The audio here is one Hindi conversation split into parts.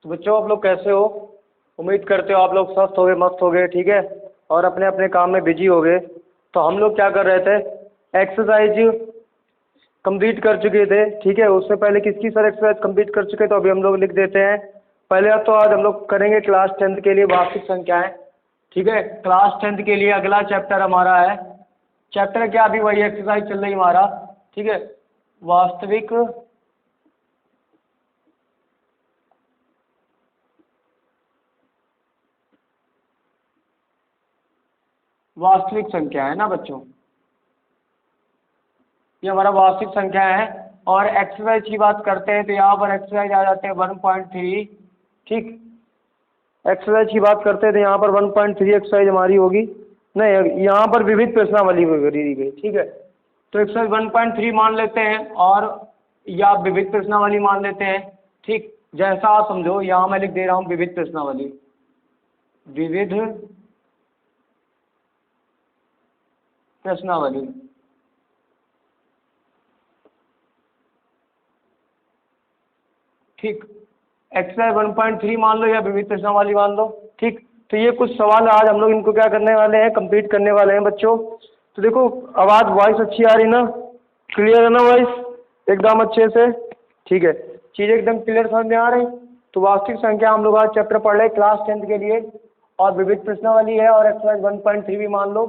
तो बच्चों आप लोग कैसे हो? उम्मीद करते हो आप लोग स्वस्थ हो गए, मस्त हो गए, ठीक है, और अपने अपने काम में बिजी हो गए। तो हम लोग क्या कर रहे थे, एक्सरसाइज कंप्लीट कर चुके थे, ठीक है। उससे पहले किसकी सर एक्सरसाइज कंप्लीट कर चुके, तो अभी हम लोग लिख देते हैं। पहले तो आज हम लोग करेंगे क्लास 10th के लिए वास्तविक संख्याएं, ठीक है। क्लास 10th के लिए अगला चैप्टर हमारा है, चैप्टर क्या, अभी वही एक्सरसाइज चल रही हमारा, ठीक है, वास्तविक वास्तविक संख्या है ना बच्चों, ये हमारा वास्तविक संख्या है। और एक्सरसाइज की बात करते हैं तो यहाँ पर एक्सरसाइज आ जाते हैं 1.3, ठीक। एक्सरसाइज की बात करते हैं तो यहाँ पर 1.3 एक्सरसाइज हमारी होगी, नहीं यहाँ पर विविध प्रश्नावली दी गई, ठीक है। तो एक्सरसाइज 1.3 मान लेते हैं और या विविध प्रश्नावली मान लेते हैं, ठीक। जैसा आप समझो, यहाँ मैं लिख दे रहा हूँ विविध प्रश्नावली, विविध प्रश्नावली, ठीक। एक्सरसाइज 1.3 मान लो या विविध प्रश्नावली मान लो, ठीक। तो ये कुछ सवाल आज हम लोग इनको क्या करने वाले हैं, कंप्लीट करने वाले हैं बच्चों। तो देखो आवाज़ वॉइस अच्छी आ रही ना, क्लियर है ना वॉइस एकदम अच्छे से, ठीक है, चीज़ें एकदम क्लियर समझ में आ रही। तो वास्तविक संख्या हम लोग आज चैप्टर पढ़ रहे क्लास 10th के लिए, और विविध प्रश्नावली है और एक्सरसाइज 1.3 भी मान लो।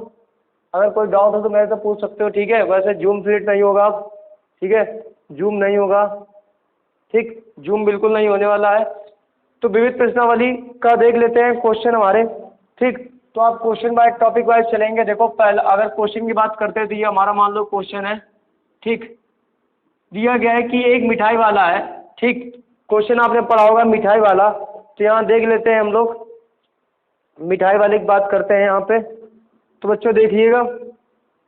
अगर कोई डाउट हो तो मेरे से पूछ सकते हो, ठीक है। वैसे जूम फ्लिट नहीं होगा, ठीक है, जूम नहीं होगा, ठीक, जूम बिल्कुल नहीं होने वाला है। तो विविध प्रश्नावली का देख लेते हैं क्वेश्चन हमारे, ठीक। तो आप क्वेश्चन बाय टॉपिक वाइज चलेंगे। देखो पहले अगर क्वेश्चन की बात करते हैं तो ये हमारा मान लो क्वेश्चन है, ठीक। दिया गया है कि एक मिठाई वाला है, ठीक। क्वेश्चन आपने पढ़ा होगा मिठाई वाला, तो यहाँ देख लेते हैं हम लोग, मिठाई वाले की बात करते हैं यहाँ पे। तो बच्चों देखिएगा,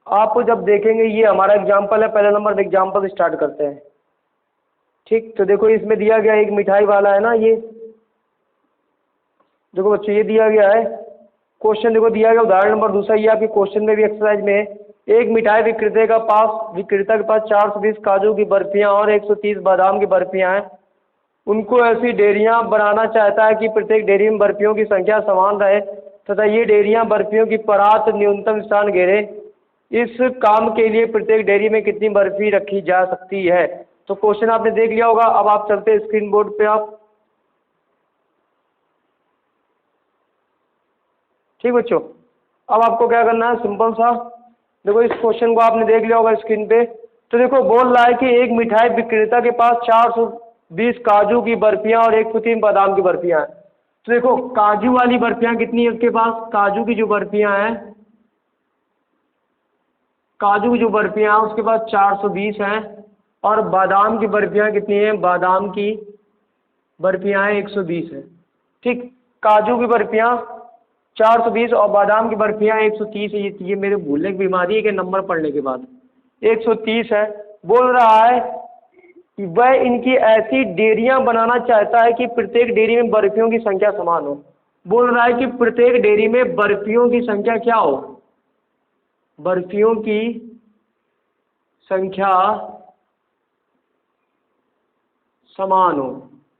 आप जब देखेंगे ये हमारा एग्जाम्पल है, पहले नंबर एग्जाम्पल स्टार्ट करते हैं, ठीक। तो देखो इसमें दिया गया एक मिठाई वाला है ना, ये देखो बच्चों ये दिया गया है क्वेश्चन, देखो दिया गया उदाहरण नंबर दूसरा, ये आपके क्वेश्चन में भी एक्सरसाइज में है। एक मिठाई विक्रेता के पास 420 काजू की बर्फियां और 130 बादाम की बर्फियां हैं। उनको ऐसी डेयरियां बनाना चाहता है कि प्रत्येक डेयरी में बर्फियों की संख्या समान रहे तथा ये डेयरियां बर्फियों की परात न्यूनतम स्थान घेरे। इस काम के लिए प्रत्येक डेयरी में कितनी बर्फी रखी जा सकती है। तो क्वेश्चन आपने देख लिया होगा। अब आप चलते हैं स्क्रीन बोर्ड पे आप, ठीक बच्चों। अब आपको क्या करना है, सिंपल सा, देखो इस क्वेश्चन को आपने देख लिया होगा स्क्रीन पे। तो देखो बोल रहा है कि एक मिठाई विक्रेता के पास 420 काजू की बर्फियां और 103 बादाम की बर्फियां हैं। तो देखो काजू वाली बर्फियां कितनी है उसके पास, काजू की जो बर्फियां हैं, काजू की जो बर्फियां हैं उसके पास 420 हैं, और बादाम की बर्फियां कितनी हैं, बादाम की बर्फियां 120 है, ठीक। काजू की बर्फियां 420 और बादाम की बर्फियां 130 है। ये मेरे भूलने की बीमारी है कि नंबर पढ़ने के बाद 130 है। बोल रहा है कि वह इनकी ऐसी डेयरियां बनाना चाहता है कि प्रत्येक डेयरी में बर्फियों की संख्या समान हो। बोल रहा है कि प्रत्येक डेयरी में बर्फियों की संख्या क्या हो, बर्फियों की संख्या समान हो।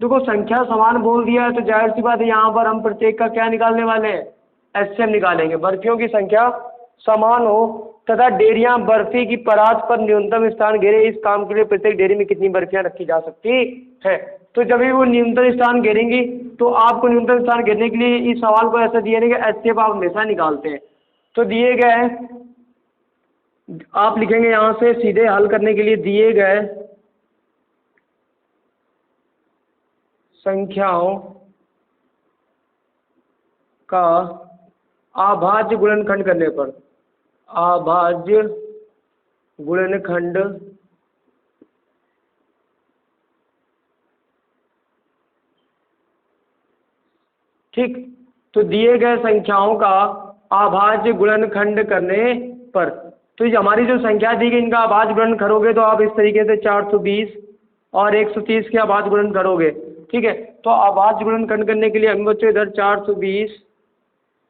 देखो संख्या समान बोल दिया है तो जाहिर सी बात है यहाँ पर हम प्रत्येक का क्या निकालने वाले हैं, एचसीएम निकालेंगे। बर्फियों की संख्या समान हो तथा डेयरियां बर्फी की परात पर न्यूनतम स्थान घेरे। इस काम के लिए प्रत्येक डेयरी में कितनी बर्फियां रखी जा सकती है। तो जब भी वो न्यूनतम स्थान घेरेंगी तो आपको न्यूनतम स्थान घेरने के लिए इस सवाल को ऐसा दिया नहीं कि एचसीएम आप हमेशा निकालते हैं। तो दिए गए हैं, आप लिखेंगे यहाँ से सीधे हल करने के लिए, दिए गए संख्याओं का अभाज्य गुणनखंड करने पर, अभाज्य गुणनखंड ठीक। तो दिए गए संख्याओं का अभाज्य गुणनखंड करने पर, तो ये हमारी जो संख्या दी गई इनका अभाज्य गुणन करोगे तो आप इस तरीके से 420 और 130 के अभाज्य गुणन करोगे, ठीक है। तो अभाज्य गुणनखंड करने के लिए हम बच्चों इधर 420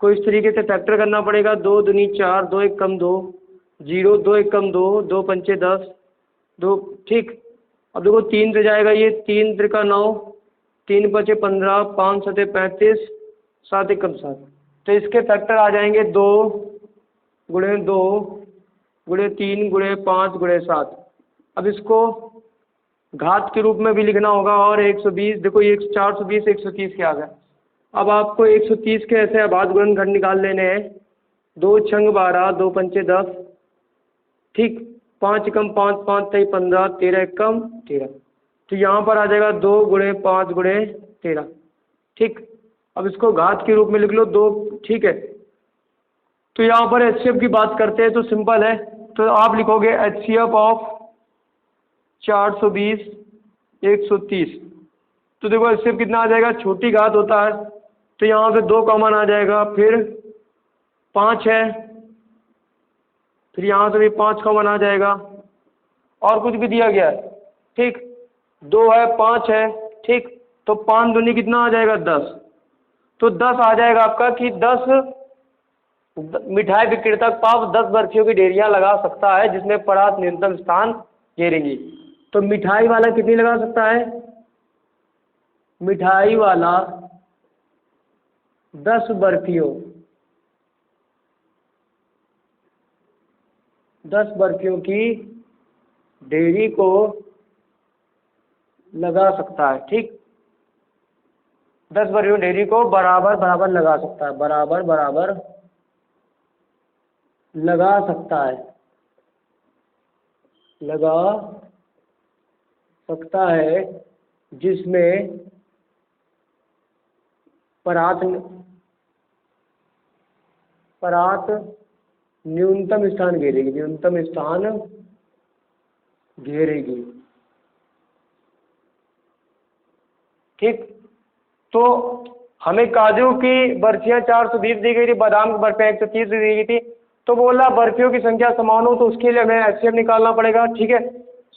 को इस तरीके से फैक्टर करना पड़ेगा। 2 दूनी 4, 2 एक कम 2, 0, 2 एक कम 2, 2 पंचे 10, 2, ठीक। अब देखो 3 से जाएगा ये, 3 त्रिका 9, 3 5 15, 5 7 35, 7 1 7। तो इसके फैक्टर आ जाएंगे 2 गुणे 2 गुणे 3 गुणे 5 गुणे 7। अब इसको घात के रूप में भी लिखना होगा। और 120, देखो ये 420 130 के आ गए। अब आपको 130 के ऐसे अभाज्य गुणनखंड निकाल लेने हैं। 2 छंग 12, 2 पंचे 10, ठीक, 5 एकम 5 5 तेई 15, 13 एकम 13। तो यहाँ पर आ जाएगा 2 गुणे 5 गुणे 13, ठीक। अब इसको घात के रूप में लिख लो 2, ठीक है। तो यहाँ पर HCF की बात करते हैं तो सिंपल है। तो आप लिखोगे HCF ऑफ 420 130। तो देखो HCF कितना आ जाएगा, छोटी घात होता है तो यहाँ पे 2 कॉमन आ जाएगा, फिर 5 है, फिर यहाँ से भी 5 कॉमन आ जाएगा, और कुछ भी दिया गया है, ठीक। 2 है, 5 है, ठीक। तो 5 दूनी कितना आ जाएगा, 10। तो 10 आ जाएगा आपका कि 10 मिठाई विक्रेता पाव 10 बर्फियों की ढेरियाँ लगा सकता है जिसमें परात न्यूनतम स्थान घेरेंगी। तो मिठाई वाला कितनी लगा सकता है, मिठाई वाला 10 बर्फियों 10 बर्फियों की ढेरी को लगा सकता है, ठीक। 10 बर्फियों की ढेरी को बराबर बराबर लगा सकता है, बराबर बराबर लगा सकता है, लगा सकता है जिसमें परात न्यूनतम स्थान घेरेगी, न्यूनतम स्थान घेरेगी, ठीक। तो हमें काजू की बर्फियाँ 420 दी गई थी, बादाम की बर्फियाँ 130 दी गई थी। तो बोला बर्फियों की संख्या समान हो तो उसके लिए हमें HCF निकालना पड़ेगा, ठीक है।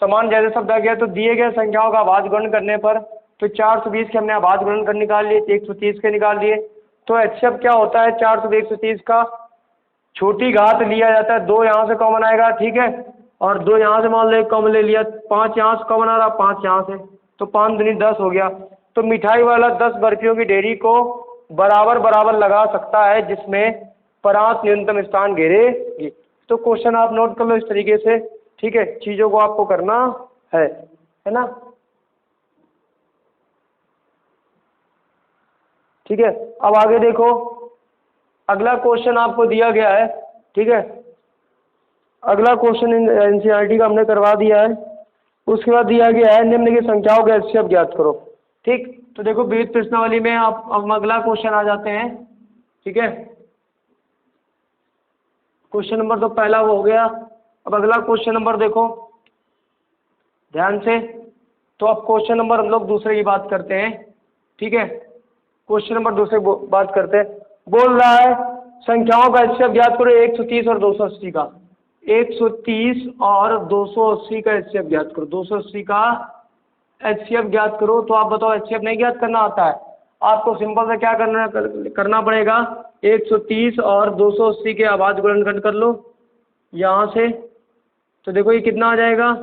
समान जैसे शब्द आ गया तो दिए गए संख्याओं का अभाज्य गुणन करने पर, तो 420 के हमने अभाज्य गुणन कर निकाल लिए, 130 के निकाल लिए। तो HCF क्या होता है, 420 130 का छोटी घात लिया जाता है, 2 यहाँ से कॉमन आएगा, ठीक है, और 2 यहाँ से मान लो कॉमन ले लिया, 5 यहाँ से कॉमन आ रहा, 5 यहाँ से, तो 5 दूनी 10 हो गया। तो मिठाई वाला 10 बर्फियों की ढेरी को बराबर बराबर लगा सकता है जिसमें परात न्यूनतम स्थान घेरेगी। तो क्वेश्चन आप नोट कर लो इस तरीके से, ठीक है। चीज़ों को आपको करना है ना, ठीक है। अब आगे देखो, अगला क्वेश्चन आपको दिया गया है, ठीक है। अगला क्वेश्चन NCERT का हमने करवा दिया है। उसके बाद दिया गया है निम्नलिखित संख्याओं का HCF ज्ञात करो, ठीक। तो देखो विविध प्रश्नावली में आप अब अगला क्वेश्चन आ जाते हैं, ठीक है। क्वेश्चन नंबर तो पहला वो हो गया। अब अगला क्वेश्चन नंबर देखो ध्यान से। तो अब क्वेश्चन नंबर हम लोग दूसरे की बात करते हैं, ठीक है। क्वेश्चन नंबर दूसरे बात करते हैं। बोल रहा है संख्याओं का HCF ज्ञात करो 130 और 280 का। 130 और 280 का HCF ज्ञात करो, 280 का HCF ज्ञात करो। तो आप बताओ HCF नहीं ज्ञात करना आता है आपको, सिंपल से क्या करना पड़ेगा, 130 और 280 के अभाज्य गुणनखंड कर लो यहाँ से। तो देखो ये कितना आ जाएगा,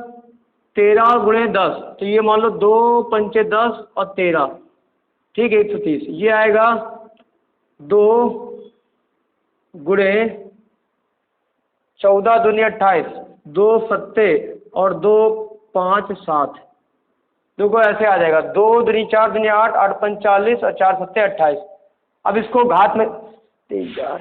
13 गुणे 10। तो ये मान लो 2 पंचे 10 और 13, ठीक है, 130। ये आएगा 2 गुणे 14 दूनी 28, 2 सत्ते और 2 5 7। देखो ऐसे आ जाएगा, 2 दूनी 4 दूनी 8, 8 पंच 40 और 4 सत्ते 28। अब इसको घात में 3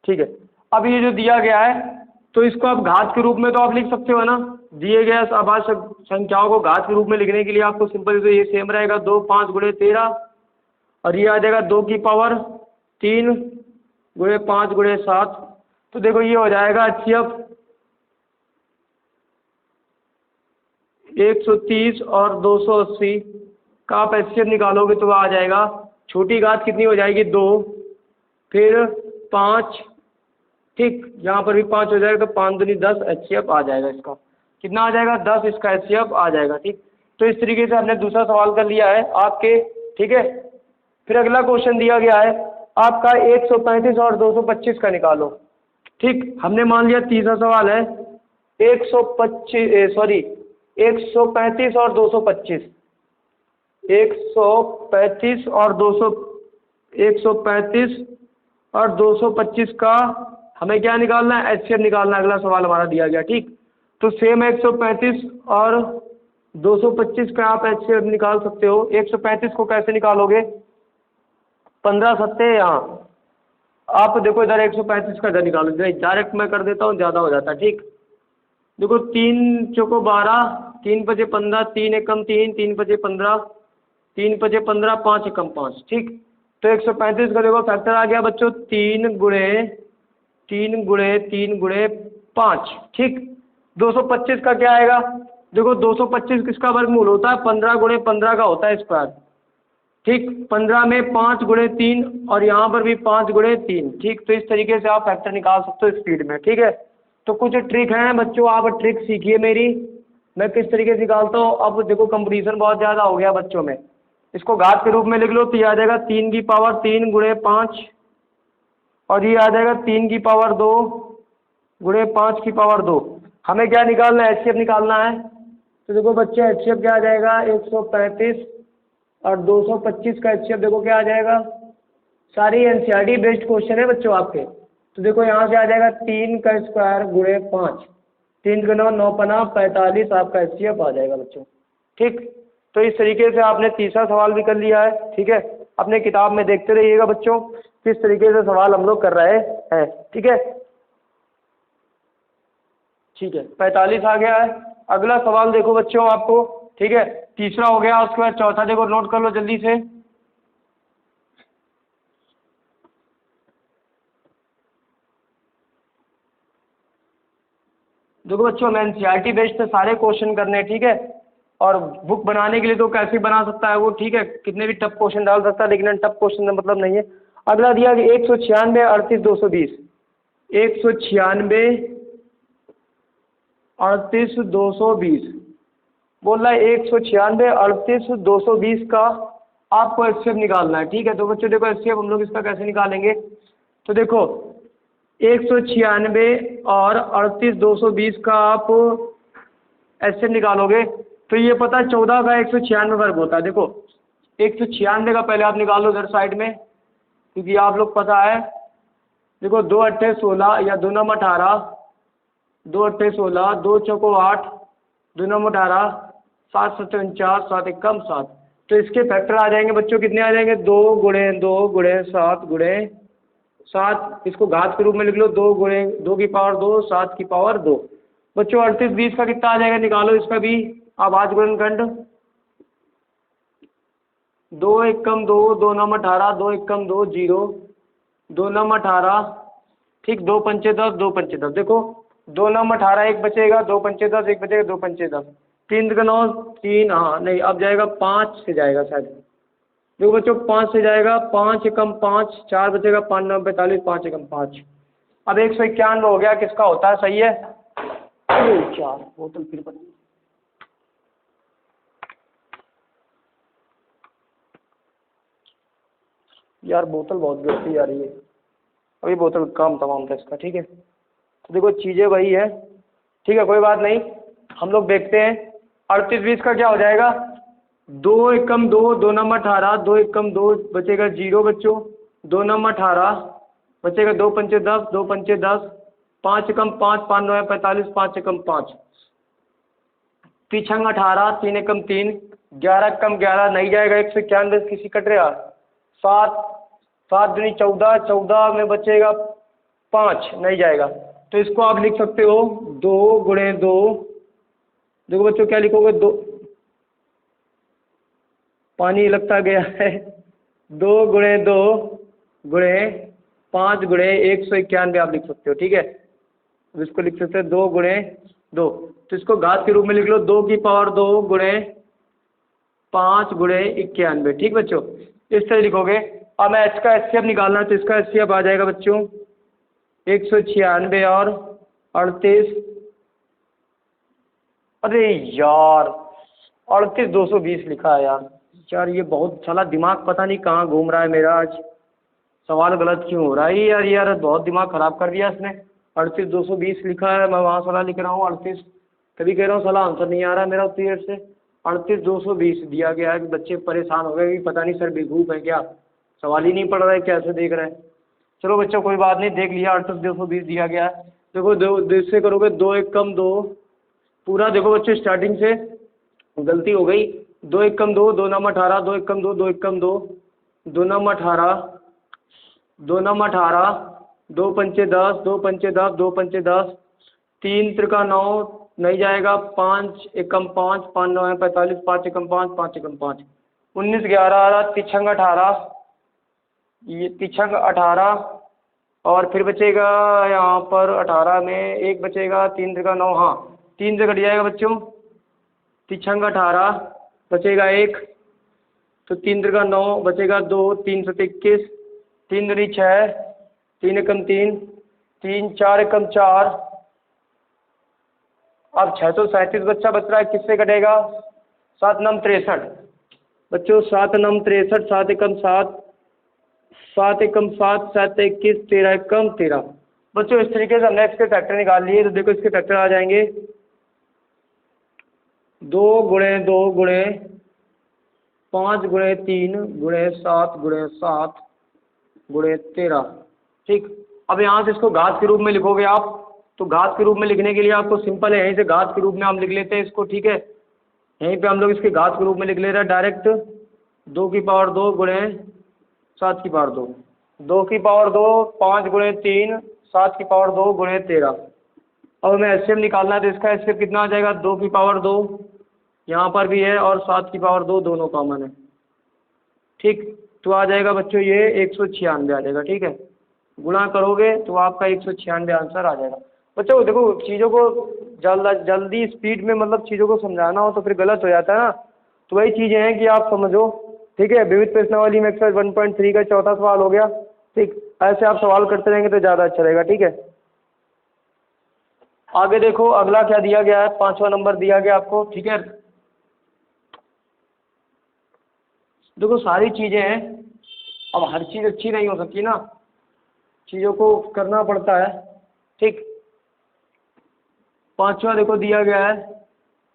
ठीक है। अब ये जो दिया गया है तो इसको आप घात के रूप में तो आप लिख सकते हो ना। दिए गए अभाज्य संख्याओं को घात के रूप में लिखने के लिए आपको सिंपल तो ये सेम रहेगा, 2 5 गुणे 13 और ये आ जाएगा 2 की पावर 3 गुणे 5 गुणे 7। तो देखो ये हो जाएगा HCF 130 और 280 का आप HCF निकालोगे तो आ जाएगा, छोटी घात कितनी हो जाएगी 2, फिर 5, ठीक, यहाँ पर भी 5 हो जाएगा, तो 5 दूनी 10 HCF आ जाएगा। इसका कितना आ जाएगा, 10 इसका HCF आ जाएगा, ठीक। तो इस तरीके से हमने दूसरा सवाल कर लिया है आपके, ठीक है। फिर अगला क्वेश्चन दिया गया है आपका 135 और 225 का निकालो, ठीक। हमने मान लिया तीसरा सवाल है 135 और 225। 135 और 200, 135 और 225 का हमें क्या निकालना है, एचसीएफ निकालना है। अगला सवाल हमारा दिया गया, ठीक। तो सेम 135 और 225 का आप एचसीएफ निकाल सकते हो। 135 को कैसे निकालोगे, 15 सत्ते, यहाँ आप देखो इधर 135 का इधर निकालो, डायरेक्ट मैं कर देता हूँ, ज़्यादा हो जाता है, ठीक। देखो 3 चौको 12, 3 पचे 15, 3 एकम 3, 3 पचे 15, 3 पचे 15, 5 एकम 5, ठीक। तो 135 का देखो फैक्टर आ गया बच्चों, 3 गुणे 3 गुणे 3 गुणे 5, ठीक। 225 का क्या आएगा, देखो 225 किसका वर्गमूल होता है, 15 गुणे 15 का होता है स्क्वायर, ठीक। 15 में 5 गुणे 3 और यहाँ पर भी 5 गुणे 3, ठीक। तो इस तरीके से आप फैक्टर निकाल सकते हो स्पीड में, ठीक है। तो कुछ ट्रिक हैं बच्चों, आप ट्रिक सीखिए मेरी, मैं किस तरीके से निकालता हूँ। अब देखो कंपटीशन बहुत ज़्यादा हो गया बच्चों में, इसको घात के रूप में लिख लो तो ये आ जाएगा 3 की पावर 3 गुणे 5, और ये आ जाएगा 3 की पावर 2 गुणे 5 की पावर 2। हमें क्या निकालना है, एचसीएफ निकालना है। तो देखो बच्चे एचसीएफ क्या आ जाएगा, 135 और 225 का एचसीएफ देखो क्या आ जाएगा। सारी एनसीईआरटी बेस्ड क्वेश्चन है बच्चों आपके। तो देखो यहाँ से आ जाएगा 3 का स्क्वायर गुणे 5, 3 गुना 9 पना 45, आपका एचसीएफ आ जाएगा बच्चों, ठीक। तो इस तरीके से आपने तीसरा सवाल भी कर लिया है, ठीक है। अपने किताब में देखते रहिएगा बच्चों किस तरीके से सवाल हम लोग कर रहे हैं, ठीक है। ठीक है, 45 आ गया है। अगला सवाल देखो बच्चों आपको, ठीक है, तीसरा हो गया, उसके बाद चौथा देखो, नोट कर लो जल्दी से। देखो बच्चों हम एनसीईआरटी बेस्ड पे सारे क्वेश्चन करने हैं, ठीक है। और बुक बनाने के लिए तो कैसे बना सकता है वो, ठीक है, कितने भी टफ क्वेश्चन डाल सकता है, लेकिन टफ क्वेश्चन का मतलब नहीं है। अगला दिया कि 196 38 220, 196 38 220 बोल रहा है, 196 38 220 का आपको एचसीएफ निकालना है, ठीक है। तो बच्चों देखो एचसीएफ हम लोग इसका कैसे निकालेंगे, तो देखो 196 और 38 220 का आप एचसीएफ निकालोगे तो ये पता है 14 का 196 वर्ग होता है। देखो 196 का पहले आप निकालो उधर साइड में, क्योंकि आप लोग पता है। देखो 2 अट्ठे 16 या 2 नम 18, 2 अट्ठे 16, 2 चौको 8, 2 नम 18, 7 सत्ते 49, 7 एकम 7। तो इसके फैक्टर आ जाएंगे बच्चों, कितने आ जाएंगे, 2 गुणे 2 गुणे 7 गुणे 7, इसको घात के रूप में लिख लो, 2 गुणे 2 की पावर 2, 7 की पावर 2। बच्चों 38 20 का कितना आ जाएगा, निकालो इसका भी आवाज गुणनखंड। 2 एकम 2, 2 नम 18, 2 एकम 2 0, 2 नम 18, ठीक, 2 पंचे 10, 2 पंचे 10। देखो 2 नम 18 एक बचेगा, 2 पंचे 10 एक बचेगा, 2 पंचे 10, 3 का 9 3, हाँ नहीं अब जाएगा 5 से जाएगा शायद। देखो बच्चों 5 से जाएगा, 5 एकम 5, 4 बचेगा, 5 9 45, 5 एकम 5। अब 191 हो गया, किसका होता है, सही है। 4 बोतल फिर बनी यार, बोतल बहुत गिरती आ रही है, अभी बोतल काम तमाम था इसका, ठीक है। तो देखो चीज़ें वही है, ठीक है, कोई बात नहीं, हम लोग देखते हैं। 38 20 का क्या हो जाएगा, 2 एकम 2, 2 नम 18, 2 एकम 2 बचेगा 0 बच्चों, 2 नम 18 बचेगा, 2 पंचे 10, 2 पंचे 10, 5 एकम 5, 5 9 45, 5 एकम 5, पीछंग 18, 3 एकम 3, 11 एकम 11 नहीं जाएगा, 191 किसी कट रहा, 7 7 दूनी 14, 14 में बचेगा 5 नहीं जाएगा। तो इसको आप लिख सकते हो 2 गुणे 2, देखो बच्चों क्या लिखोगे, 2 पानी लगता गया है, 2 गुणे 2 गुणे 5 गुणे 191 आप लिख सकते हो, ठीक है। अब इसको लिख सकते हो 2 गुणे 2, तो इसको घात के रूप में लिख लो, 2 की पावर 2 गुणे 5 गुणे 91, ठीक बच्चों, इस तरह लिखोगे। अब मैं एच का एचसीएफ निकालना है, तो इसका एचसीएफ आ जाएगा बच्चों 196 और 38, अरे यार 38 220 लिखा है यार, यार ये बहुत साला दिमाग पता नहीं कहाँ घूम रहा है मेरा, आज सवाल गलत क्यों हो रहा है यार बहुत दिमाग ख़राब कर दिया इसने। 38 220 लिखा है, मैं वहाँ साला लिख रहा हूँ 38, तभी कह रहा हूँ साला आंसर नहीं आ रहा है मेरा उतनी देर से। 38,220 दिया गया है। बच्चे परेशान हो गए कि पता नहीं सर बेवकूफ़ है क्या, सवाल ही नहीं पढ़ रहा है, कैसे देख रहे हैं। चलो बच्चों कोई बात नहीं, देख लिया, 38,220 दिया गया है। देखो दो से करोगे, 2 1 कम 2, पूरा देखो बच्चों स्टार्टिंग से गलती हो गई। 2 1 कम 2, 2 नम 18, 2 1 कम 2, 2 1 कम 2, 2 नम 18, 2 नम 18, 2 पंचे 10, 2 पंचे 10, 2 पंचे 10, 3 त्रिका 9 नहीं जाएगा, 5 एकम 5, 5 9 है 45, 5 एकम 5, 5 एकम 5, 19 11 आ रहा, तिछंग 18, ये तिछंग 18, और फिर बचेगा यहाँ पर 18 में एक बचेगा, 3 त्रिका 9, हाँ 3 से कट जाएगा बच्चों, तिछंग 18 बचेगा 1, तो 3 त्रिका 9 बचेगा 2, 3 सत 21, 3 दूनी 6, 3 एकम 3, 3 4 एकम 4, अब 637 बच्चा बच रहा है, किससे कटेगा? 7 नम 63 बच्चों, 7 नम 63, 7 एकम 7, 7 एकम 7, 7 21, 13 एकम 13 बच्चों। इस तरीके से हमने इसके फैक्टर निकाल लिए। तो देखो इसके फैक्टर आ जाएंगे 2 गुणे 2 गुणे 5 गुणे 3 गुणे 7 गुणे 7 गुणे 13, ठीक। अब यहाँ से इसको घात के रूप में लिखोगे आप, तो घात के रूप में लिखने के लिए आपको सिंपल है, यहीं से घात के रूप में हम लिख लेते हैं इसको, ठीक है। यहीं पे हम लोग इसके घात के रूप में लिख ले रहे हैं डायरेक्ट, 2 की पावर 2 गुणे 7 की पावर 2, 2 की पावर 2, 5 गुणे 3, 7 की पावर 2 गुणे 13। अब हमें एचसीएफ निकालना है, तो इसका एचसीएफ कितना आ जाएगा? 2 की पावर 2 यहाँ पर भी है, और 7 की पावर 2 दोनों कॉमन है, ठीक। तो आ जाएगा बच्चों ये 196 आ जाएगा, ठीक है। गुणा करोगे तो आपका 196 आंसर आ जाएगा। बच्चों देखो चीज़ों को जल्दी स्पीड में मतलब चीज़ों को समझाना हो तो फिर गलत हो जाता है ना, तो वही चीज़ें हैं कि आप समझो, ठीक है। विविध प्रश्नावली में एक्सरसाइज 1.3 का चौथा सवाल हो गया, ठीक। ऐसे आप सवाल करते रहेंगे तो ज़्यादा अच्छा रहेगा, ठीक है। आगे देखो अगला क्या दिया गया है, 5वां नंबर दिया गया आपको, ठीक है। देखो सारी चीज़ें हैं, अब हर चीज़ अच्छी नहीं हो सकती ना, चीज़ों को करना पड़ता है, ठीक। 5वां देखो दिया गया है,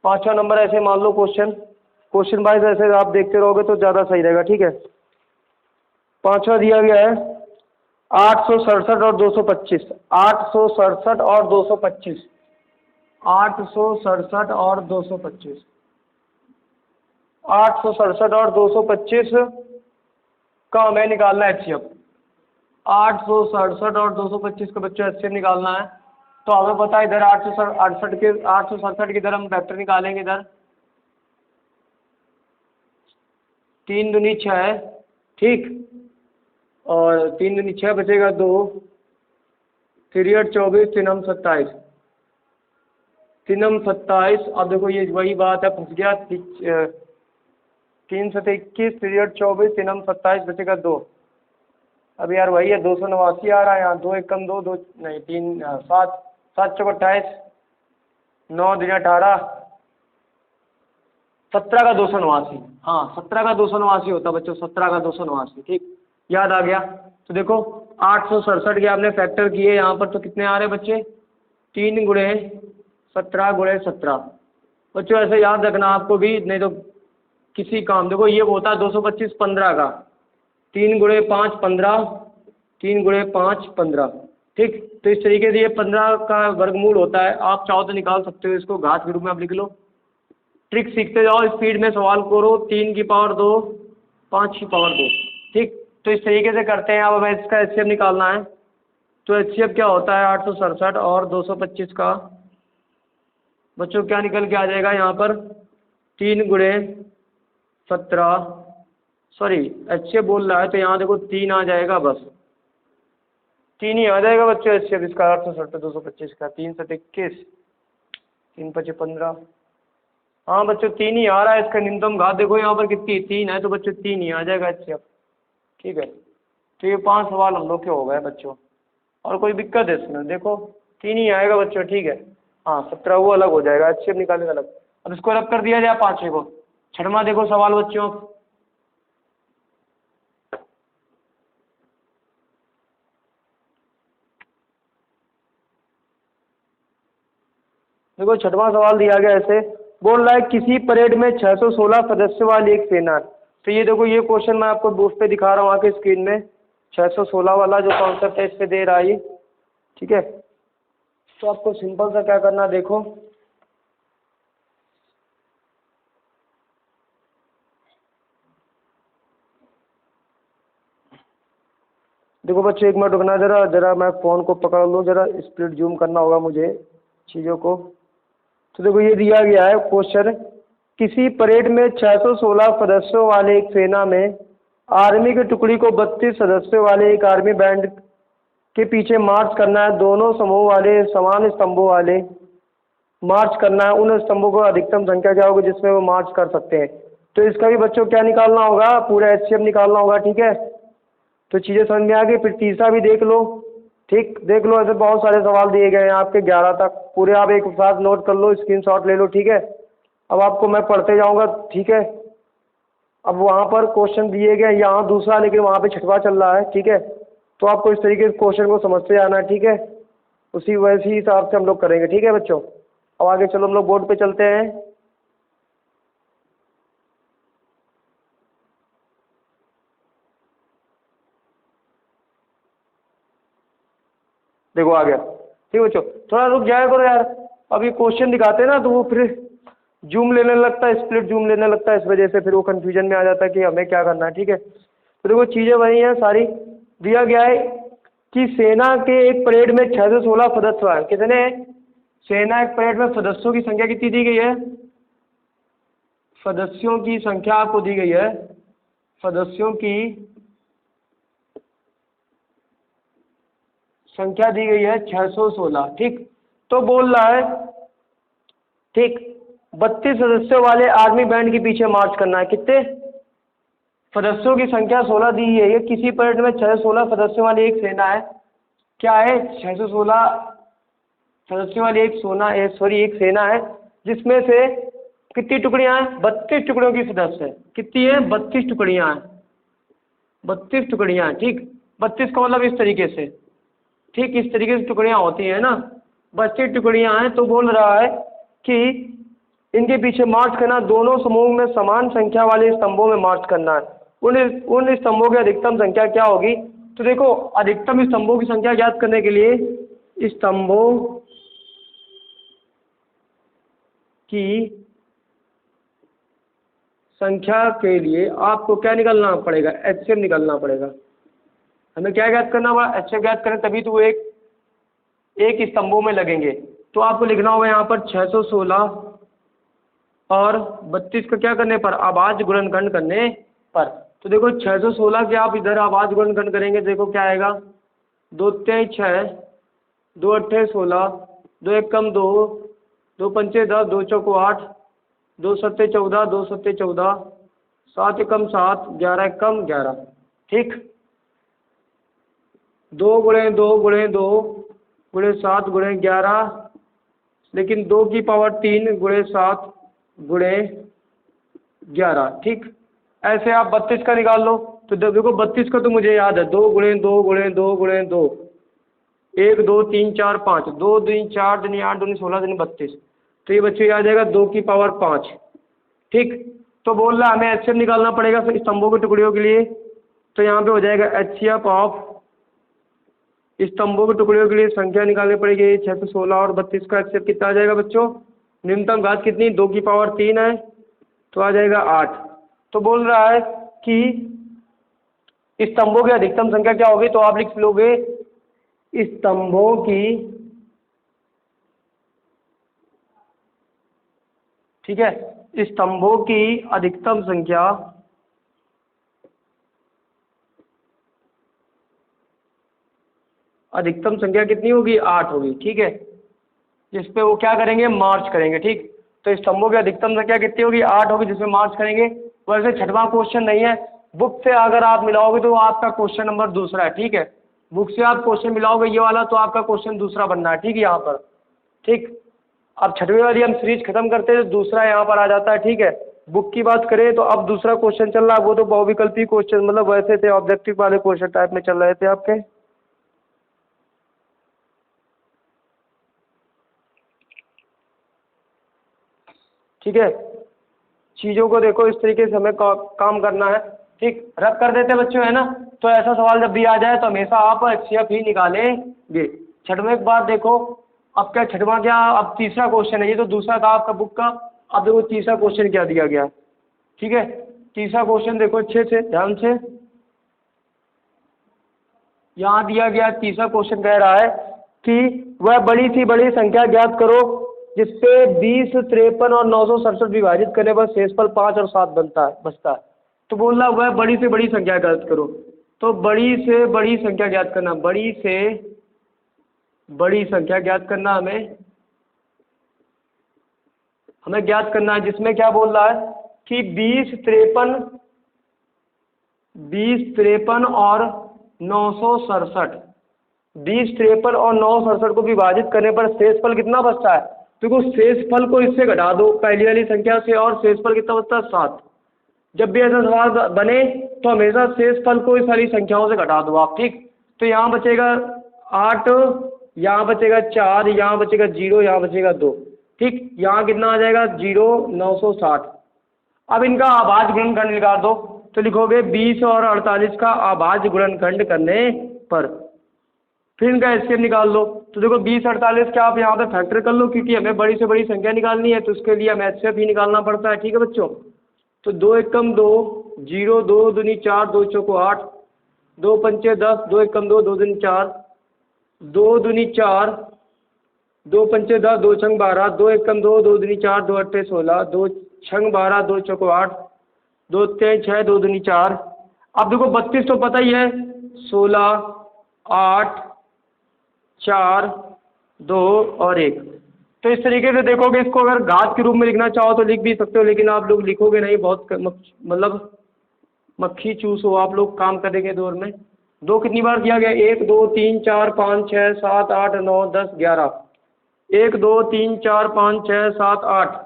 5वां नंबर ऐसे मान लो क्वेश्चन वाइज ऐसे आप देखते रहोगे तो ज़्यादा सही रहेगा, ठीक है। 5वां दिया गया है 867 और 225, 867 और 225, 867 और 225, 867 और 225 का हमें निकालना है एचसीएफ। 867 और 225 का बच्चों एचसीएफ निकालना है, तो हमें पता है इधर 867 की इधर हम वेक्टर निकालेंगे, इधर 3 दूनी 6, ठीक, और 3 दूनी 6 बचेगा 2, 3 8 24, 3 हम 27, 3 हम 27। अब देखो ये वही बात है, फंस गया, 3 7 21, 3 8 24, 3 हम 27 बचेगा 2। अब यार वही है 289 आ रहा है यहाँ, 2 1 कम 2 2 नहीं 3 7 7 चौक 28, 9 दिन 18, 17 का 289, हाँ 17 का 289 होता बच्चों, 17 का 289, ठीक, याद आ गया। तो देखो 867 के आपने फैक्टर किए यहाँ पर, तो कितने आ रहे बच्चे? 3 गुणे 17 गुणे 17 बच्चों, ऐसे याद रखना आपको भी, नहीं तो किसी काम, देखो ये होता है 225 15 का, 3 गुणे 5 15, 3 गुणे 5 15, ठीक। तो इस तरीके से ये 15 का वर्गमूल होता है, आप चाहो तो निकाल सकते हो इसको, घात के रूप में आप लिख लो। ट्रिक सीखते जाओ, स्पीड में सवाल करो, 3 की पावर 2, 5 की पावर 2, ठीक। तो इस तरीके से करते हैं। अब हमें इसका एचसीएफ निकालना है, तो एचसीएफ क्या होता है? 867 और 225 का बच्चों क्या निकल के आ जाएगा यहाँ पर? 3 गुणे 17, सॉरी एचसीएफ बोल रहा है तो यहाँ देखो 3 आ जाएगा, बस 3 ही आ जाएगा बच्चों एचसीएफ इसका, 867 225 का, 3 7 21, 3 5 15, हाँ बच्चों 3 ही आ रहा है इसका न्यूनतम घात। देखो यहाँ पर कितनी 3 है, तो बच्चों 3 ही आ जाएगा एचसीएफ, ठीक है। तो ये 5 सवाल हम लोग के हो गए बच्चों, और कोई दिक्कत है इसमें? देखो 3 ही आएगा बच्चों, ठीक है। हाँ 17 वो अलग हो जाएगा, एचसीएफ निकालने का अलग। अब इसको अलग कर दिया जाए 5वें को। 6वां देखो सवाल बच्चों, देखो 6वां सवाल दिया गया ऐसे, बोल रहा है किसी परेड में 616 सदस्य वाली एक सेना। तो ये देखो, ये क्वेश्चन मैं आपको बोर्ड पे दिखा रहा हूँ आके स्क्रीन में, 616 वाला जो कॉन्सेप्ट है इस पे दे रहा है ये, ठीक है। तो आपको सिंपल सा क्या करना है, देखो देखो बच्चों, एक मिनट रुकना, जरा जरा मैं फ़ोन को पकड़ लूँ, जरा स्प्लिट जूम करना होगा मुझे चीज़ों को। तो देखो ये दिया गया है क्वेश्चन, किसी परेड में 616 सदस्यों वाले एक सेना में आर्मी की टुकड़ी को 32 सदस्यों वाले एक आर्मी बैंड के पीछे मार्च करना है। दोनों समूह वाले समान स्तंभों वाले मार्च करना है। उन स्तंभों को अधिकतम संख्या क्या होगी जिसमें वो मार्च कर सकते हैं। तो इसका भी बच्चों क्या निकालना होगा, पूरा HCF निकालना होगा, ठीक है। तो चीज़ें समझ में आ गई। फिर तीसरा भी देख लो, ठीक, देख लो, ऐसे बहुत सारे सवाल दिए गए हैं आपके 11 तक, पूरे आप एक साथ नोट कर लो, स्क्रीनशॉट ले लो, ठीक है। अब आपको मैं पढ़ते जाऊंगा, ठीक है। अब वहाँ पर क्वेश्चन दिए गए, यहाँ दूसरा लेकिन वहाँ पे छठवां चल रहा है, ठीक है। तो आपको इस तरीके से क्वेश्चन को समझते जाना है, ठीक है। उसी वैसे ही हिसाब से हम लोग करेंगे, ठीक है बच्चों। अब आगे चलो हम लोग बोर्ड पे चलते हैं। देखो आ गया, ठीक है बच्चों। थोड़ा रुक जाया करो यार, अभी क्वेश्चन दिखाते हैं ना तो वो फिर जूम लेने लगता है, स्प्लिट जूम लेने लगता है, इस वजह से फिर वो कंफ्यूजन में आ जाता है कि हमें क्या करना है, ठीक है। तो देखो चीज़ें वही हैं सारी। दिया गया है कि सेना के एक परेड में 616 सदस्य हैं। कितने हैं? सेना एक परेड में सदस्यों की संख्या कितनी दी गई है? सदस्यों की संख्या आपको दी गई है, सदस्यों की संख्या दी गई है 616, ठीक। तो बोल रहा है, ठीक, 32 सदस्यों वाले आर्मी बैंड के पीछे मार्च करना है। कितने सदस्यों की संख्या 16 दी है। ये किसी परेड में 616 सदस्यों वाली एक सेना है। क्या है? 616 सदस्यों वाली एक सेना है, जिसमें से कितनी टुकड़ियां हैं? 32 टुकड़ियों की सदस्य है। कितनी है? 32 टुकड़ियां हैं, 32 टुकड़ियां हैं, ठीक। 32 का मतलब इस तरीके से, ठीक, इस तरीके से टुकड़ियां होती हैं ना, 32 टुकड़ियां हैं। तो बोल रहा है कि इनके पीछे मार्च करना, दोनों समूह में समान संख्या वाले स्तंभों में मार्च करना है। उन स्तंभों की अधिकतम संख्या क्या होगी? तो देखो, अधिकतम स्तंभों की संख्या ज्ञात करने के लिए स्तंभों की संख्या के लिए आपको क्या निकालना पड़ेगा? HCF निकालना पड़ेगा। हमें क्या ज्ञात करना होगा? HCF ज्ञात करें तभी तो वो एक स्तंभों में लगेंगे। तो आपको लिखना होगा यहाँ पर 616 और 32 का क्या करने पर? आभाज्य गुणनखंड करने पर। तो देखो 616 के आप इधर आभाज्य गुणनखंड करेंगे, देखो क्या आएगा, 2 तिहाई 6, 2 अट्ठे 16, 2 एकम 2, 2 पंचे 10, 2 चौको 8, 2 सत्ते 14, 2 सत्ते 14, 7 एकम 7, 11 एकम 11, ठीक। 2 गुणे 2 गुणे 2 गुणे 7 गुणे 11, लेकिन 2 की पावर 3 गुणे 7 गुणे 11, ठीक। ऐसे आप 32 का निकाल लो। तो देखो 32 का तो मुझे याद है, 2 गुणे 2 गुणे 2 गुणे 2, 1 2 3 4 5, 2 दूनी 4 दूनी 8 दूनी 16 दूनी 32। तो ये बच्चों आ जाएगा 2 की पावर 5, ठीक। तो बोल रहा है हमें HCF निकालना पड़ेगा फिर स्तंभों की टुकड़ियों के लिए। तो यहाँ पे हो जाएगा HCF ऑफ स्तंभों की टुकड़ियों के लिए संख्या निकालनी पड़ेगी 616 और 32 का HCF कितना आ जाएगा बच्चों? न्यूनतम घात कितनी? 2 की पावर 3 है, तो आ जाएगा 8। तो बोल रहा है कि स्तंभों की अधिकतम संख्या क्या होगी? तो आप लिख लोगे स्तंभों की, ठीक है, स्तंभों की अधिकतम संख्या कितनी होगी? 8 होगी, ठीक है। जिसपे वो क्या करेंगे? मार्च करेंगे, ठीक। तो स्तंभों की अधिकतम संख्या कितनी होगी? 8 होगी, जिसमें मार्च करेंगे। वैसे छठवां क्वेश्चन नहीं है, बुक से अगर आप मिलाओगे तो आपका क्वेश्चन नंबर दूसरा है, ठीक है। बुक से आप क्वेश्चन मिलाओगे ये वाला तो आपका क्वेश्चन दूसरा बनना है, ठीक है, यहाँ पर, ठीक। अब छठवीं वाली हम सीरीज खत्म करते हैं तो दूसरा यहाँ पर आ जाता है, ठीक है। बुक की बात करें तो अब दूसरा क्वेश्चन चल रहा है, वो तो बहुविकल्पी क्वेश्चन, मतलब वैसे थे, ऑब्जेक्टिव वाले क्वेश्चन टाइप में चल रहे थे आपके। ठीक है, चीज़ों को देखो इस तरीके से हमें काम करना है। ठीक, रख कर देते बच्चों, है ना। तो ऐसा सवाल जब भी आ जाए तो हमेशा आप HCF ही निकालेंगे। छठवें एक बात देखो, अब क्या छठवां क्या, अब तीसरा क्वेश्चन है, ये तो दूसरा था आपका बुक का। अब देखो तीसरा क्वेश्चन क्या दिया गया है। ठीक है, तीसरा क्वेश्चन देखो अच्छे से ध्यान से, यहाँ दिया गया तीसरा क्वेश्चन कह रहा है कि वह बड़ी सी बड़ी संख्या ज्ञात करो जिसपे 20, 53 और 967 विभाजित करने पर शेषफल 5 और 7 बचता है। तो बोल रहा वह बड़ी से बड़ी संख्या ज्ञात करो। तो बड़ी से बड़ी संख्या ज्ञात करना, बड़ी से बड़ी संख्या ज्ञात करना हमें ज्ञात करना है, जिसमें क्या बोल रहा है कि 20, 53 और 967, 20, 53 और 967 को विभाजित करने पर शेषफल कितना बचता है। देखो शेषफल को इससे घटा दो पहली वाली संख्या से, और शेषफल कितना बचता है 7। जब भी ऐसा सवाल बने तो हमेशा शेषफल को इस वाली संख्याओं से घटा दो आप। ठीक, तो यहाँ बचेगा 8, यहाँ बचेगा 4, यहाँ बचेगा 0, यहाँ बचेगा 2। ठीक, यहाँ कितना आ जाएगा 0, 960। अब इनका अभाज्य गुणनखंड निकाल दो। तो लिखोगे 20 और 48 का अभाज्य गुणनखंड करने पर, फिर इनका HCF निकाल लो। तो देखो 20, 48 क्या आप यहाँ पे फैक्टर कर लो, क्योंकि हमें बड़ी से बड़ी संख्या निकालनी है तो उसके लिए हमें HCF ही निकालना पड़ता है। ठीक है बच्चों, तो 2 एकम 2, 0, 2 दूनी 4, 2 चौको 8, 2 पंचे 10, 2 एकम 2, 2 दूनी 4, 2 दूनी 4, 2 पंचे 10, 2 छंग 12, 2 एकम 2, 2 दूनी 4, 2 अट्ठे 16, 2 छंग 12, 2 चौको 8, 2 तेईस 6, 2 दूनी 4। अब देखो 32 तो पता ही है, 16, 8, 4, 2 और 1। तो इस तरीके से देखोगे, इसको अगर घात के रूप में लिखना चाहो तो लिख भी सकते हो, लेकिन आप लोग लिखोगे नहीं, बहुत मतलब मक्खी चूस हो आप लोग काम करेंगे दौर में। 2 कितनी बार किया गया, 1, 2, 3, 4, 5, 6, 7, 8, 9, 10, 11। 1, 2, 3, 4, 5, 6, 7, 8,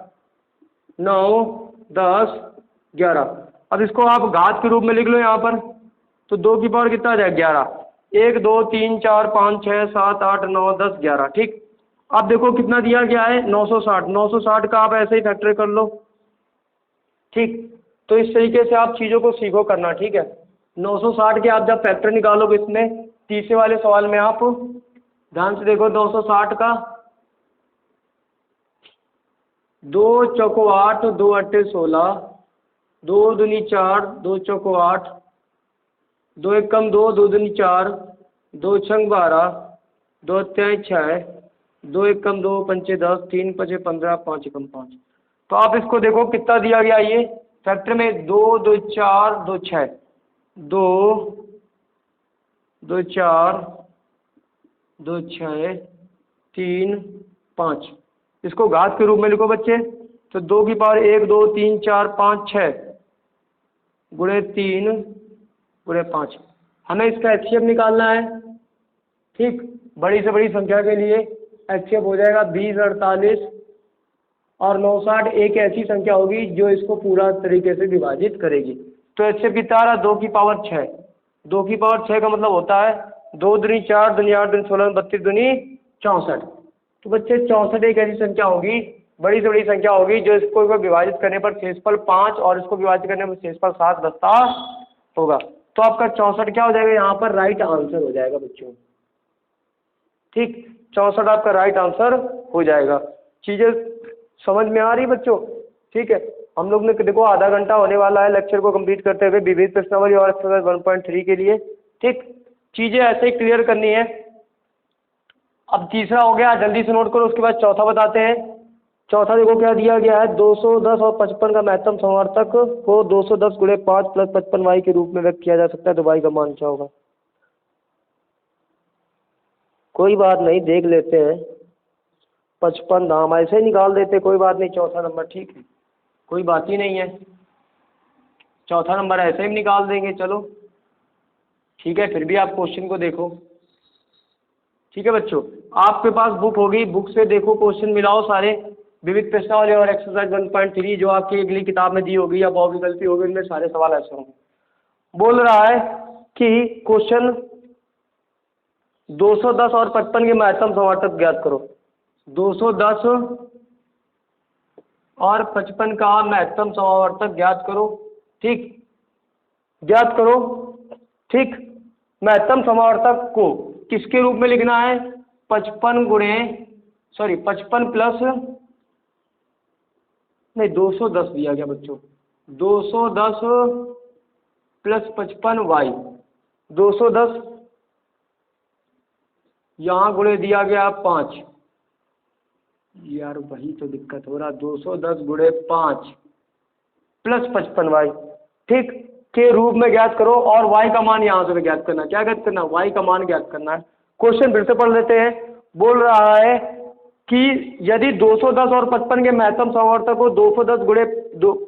9, 10, 11। अब इसको आप घात के रूप में लिख लो यहाँ पर, तो 2 की पावर कितना आ जाएगा 11। 1, 2, 3, 4, 5, 6, 7, 8, 9, 10, 11। ठीक, अब देखो कितना दिया गया है 960। 960 का आप ऐसे ही फैक्टर कर लो। ठीक, तो इस तरीके से आप चीज़ों को सीखो करना। ठीक है, 960 के आप जब फैक्टर निकालोगे इसमें तीसरे वाले सवाल में, आप ध्यान से देखो 960 का 2 चौको 8, 2 अट्ठे 16, 2 दूनी 4, 2 चौको 8, 2 एकम 2, 2 दूनी 4, 2 छंग 12, 2 तेईस 6, 2 एकम 2 पंचे 10, 3 पंचे 15, 5 एकम 5। तो आप इसको देखो कितना दिया गया, ये फैक्टर में 2, 2, 4, 2, 6, 2, 2, 4, 2, 6, 3, 5। इसको घात के रूप में लिखो बच्चे, तो 2 की पावर 1, 2, 3, 4, 5, 6 गुणे 3 गुणे 5। हमें इसका HCF निकालना है। ठीक, बड़ी से बड़ी संख्या के लिए HCF हो जाएगा 20, 48 और 960 एक ऐसी संख्या होगी जो इसको पूरा तरीके से विभाजित करेगी। तो HCF कितना आ रहा है 2 की पावर 6। 2 की पावर 6 का मतलब होता है 2 दूनी 4, दूनी 8, दूनी 16, 32 दूनी 64। तो बच्चे 64 एक ऐसी संख्या होगी, बड़ी से बड़ी संख्या होगी जो इसको विभाजित करने पर शेषफल 5 और इसको विभाजित करने पर शेषफल 7 बचता होगा। तो आपका 64 क्या हो जाएगा, यहाँ पर राइट आंसर हो जाएगा बच्चों। ठीक, 64 आपका राइट आंसर हो जाएगा। चीज़ें समझ में आ रही बच्चों। ठीक है, हम लोग ने देखो आधा घंटा होने वाला है लेक्चर को कंप्लीट करते हुए विविध प्रश्नावली और एक्सरसाइज 1.3 के लिए। ठीक, चीज़ें ऐसे ही क्लियर करनी है। अब तीसरा हो गया, जल्दी से नोट करो, उसके बाद चौथा बताते हैं। चौथा देखो क्या दिया गया है, 210 और 55 का महत्तम समवर्तक को 210 गुणे 5 प्लस 55y के रूप में व्यक्त किया जा सकता है। तो y का मान क्या होगा। कोई बात नहीं, देख लेते हैं। 55 हम ऐसे ही निकाल देते, कोई बात नहीं। चौथा नंबर ठीक है, कोई बात ही नहीं है, चौथा नंबर ऐसे ही निकाल देंगे। चलो ठीक है, फिर भी आप क्वेश्चन को देखो। ठीक है बच्चों, आपके पास बुक होगी, बुक से देखो, क्वेश्चन मिलाओ सारे विविध प्रश्नावली और एक्सरसाइज 1.3 जो आपकी अगली किताब में दी होगी या बहुविकल्पी होगी, इनमें सारे सवाल ऐसे होंगे। बोल रहा है कि क्वेश्चन 210 और 55 के महत्तम समवर्तक ज्ञात करो। 210 और 55 का महत्तम समावर्तक ज्ञात करो। ठीक, ज्ञात करो। ठीक, महत्तम समावर्तक को किसके रूप में लिखना है? 55 प्लस नहीं 210 दिया गया बच्चों, 210 प्लस 55y, 210 यहाँ गुणे दिया गया 5। यार वही तो दिक्कत हो रहा, 210 गुणे 5 प्लस 55y, ठीक, के रूप में ज्ञात करो। और y का मान यहाँ से ज्ञात करना। क्या ज्ञात करना? y का मान ज्ञात करना है। क्वेश्चन फिर से पढ़ लेते हैं। बोल रहा है कि यदि 210 और 55 के महत्तम समावर्तक को 210 गुणे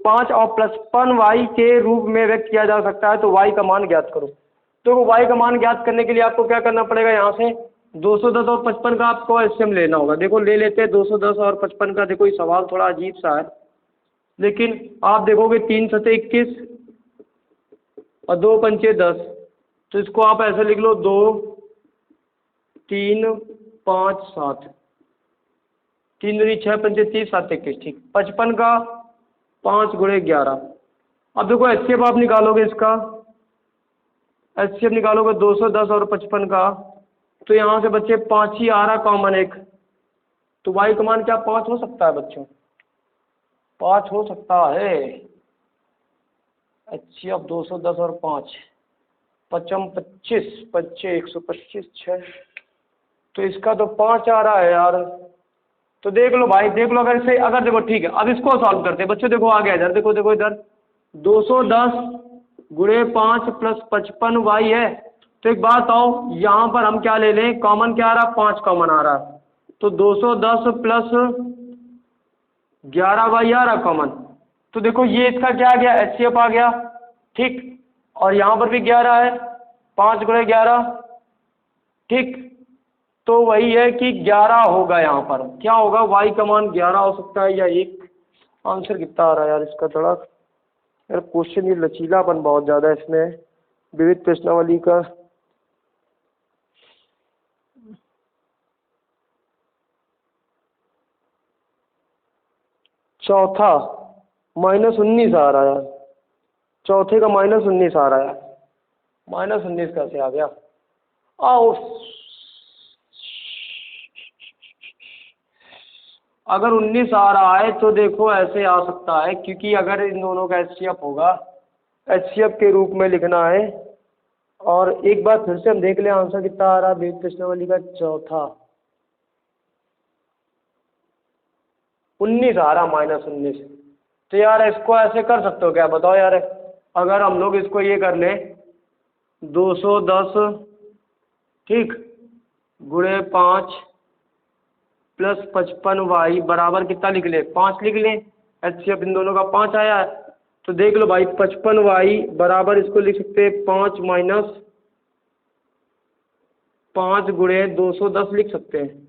5 और प्लस 55y के रूप में व्यक्त किया जा सकता है तो y का मान ज्ञात करो। तो y का मान ज्ञात करने के लिए आपको क्या करना पड़ेगा? यहाँ से 210 और 55 का आपको एलसीएम लेना होगा। देखो ले लेते हैं 210 और 55 का। देखो ये सवाल थोड़ा अजीब सा है, लेकिन आप देखोगे 3 सते 21 और 2 पंचे 10, तो इसको आप ऐसे लिख लो 2 3 5 7, 3 दूनी 6 पंचे 30 7 21। ठीक, 55 का 5 गुणे 11। अब देखो एचसीएफ आप निकालोगे, इसका एचसीएफ निकालोगे 210 और 55 का, तो यहाँ से बच्चे 5 ही आ रहा कॉमन एक, तो वाई का मान क्या 5 हो सकता है बच्चों? 5 हो सकता है। अच्छी, अब 210 और 5 पचम 25 पच्चे 125 6, तो इसका तो 5 आ रहा है यार। तो देख लो भाई, देख लो अगर इसे, अगर देखो ठीक है, अब इसको सॉल्व करते हैं बच्चों। देखो आ गया इधर, देखो देखो इधर 210 गुणे 5 प्लस 55y है। तो एक बात आओ, यहाँ पर हम क्या ले लें? कॉमन क्या आ रहा? 5 कॉमन आ रहा, तो 210 प्लस 11y आ रहा कॉमन। तो देखो ये इसका क्या आ गया? एचसीएफ आ गया। ठीक, और यहाँ पर भी 11 है, 5 गुणे 11। ठीक, तो वही है कि 11 होगा। यहाँ पर क्या होगा? y का मान 11 हो सकता है या 1। आंसर कितना आ रहा है यार इसका? थोड़ा यार क्वेश्चन ये लचीलापन बहुत ज़्यादा है इसमें, विविध प्रश्नावली का। चौथा -19 आ रहा है, चौथे का -19 आ रहा है। -19 कैसे आ गया? आओ, अगर 19 आ रहा है तो देखो ऐसे आ सकता है, क्योंकि अगर इन दोनों का एचसीएफ होगा, एचसीएफ के रूप में लिखना है। और एक बार फिर से हम देख लें आंसर कितना आ रहा है विविध प्रश्नावली का। चौथा 19 आ रहा, -19। तो यार इसको ऐसे कर सकते हो क्या? बताओ यार, अगर हम लोग इसको ये कर लें 210 ठीक गुणे 5 प्लस 55y बराबर कितना लिख लें? 5 लिख लें। एचसीएफ इन दोनों का 5 आया है, तो देख लो भाई 55y बराबर इसको लिख सकते हैं 5 माइनस 5 गुणे 210 लिख सकते हैं।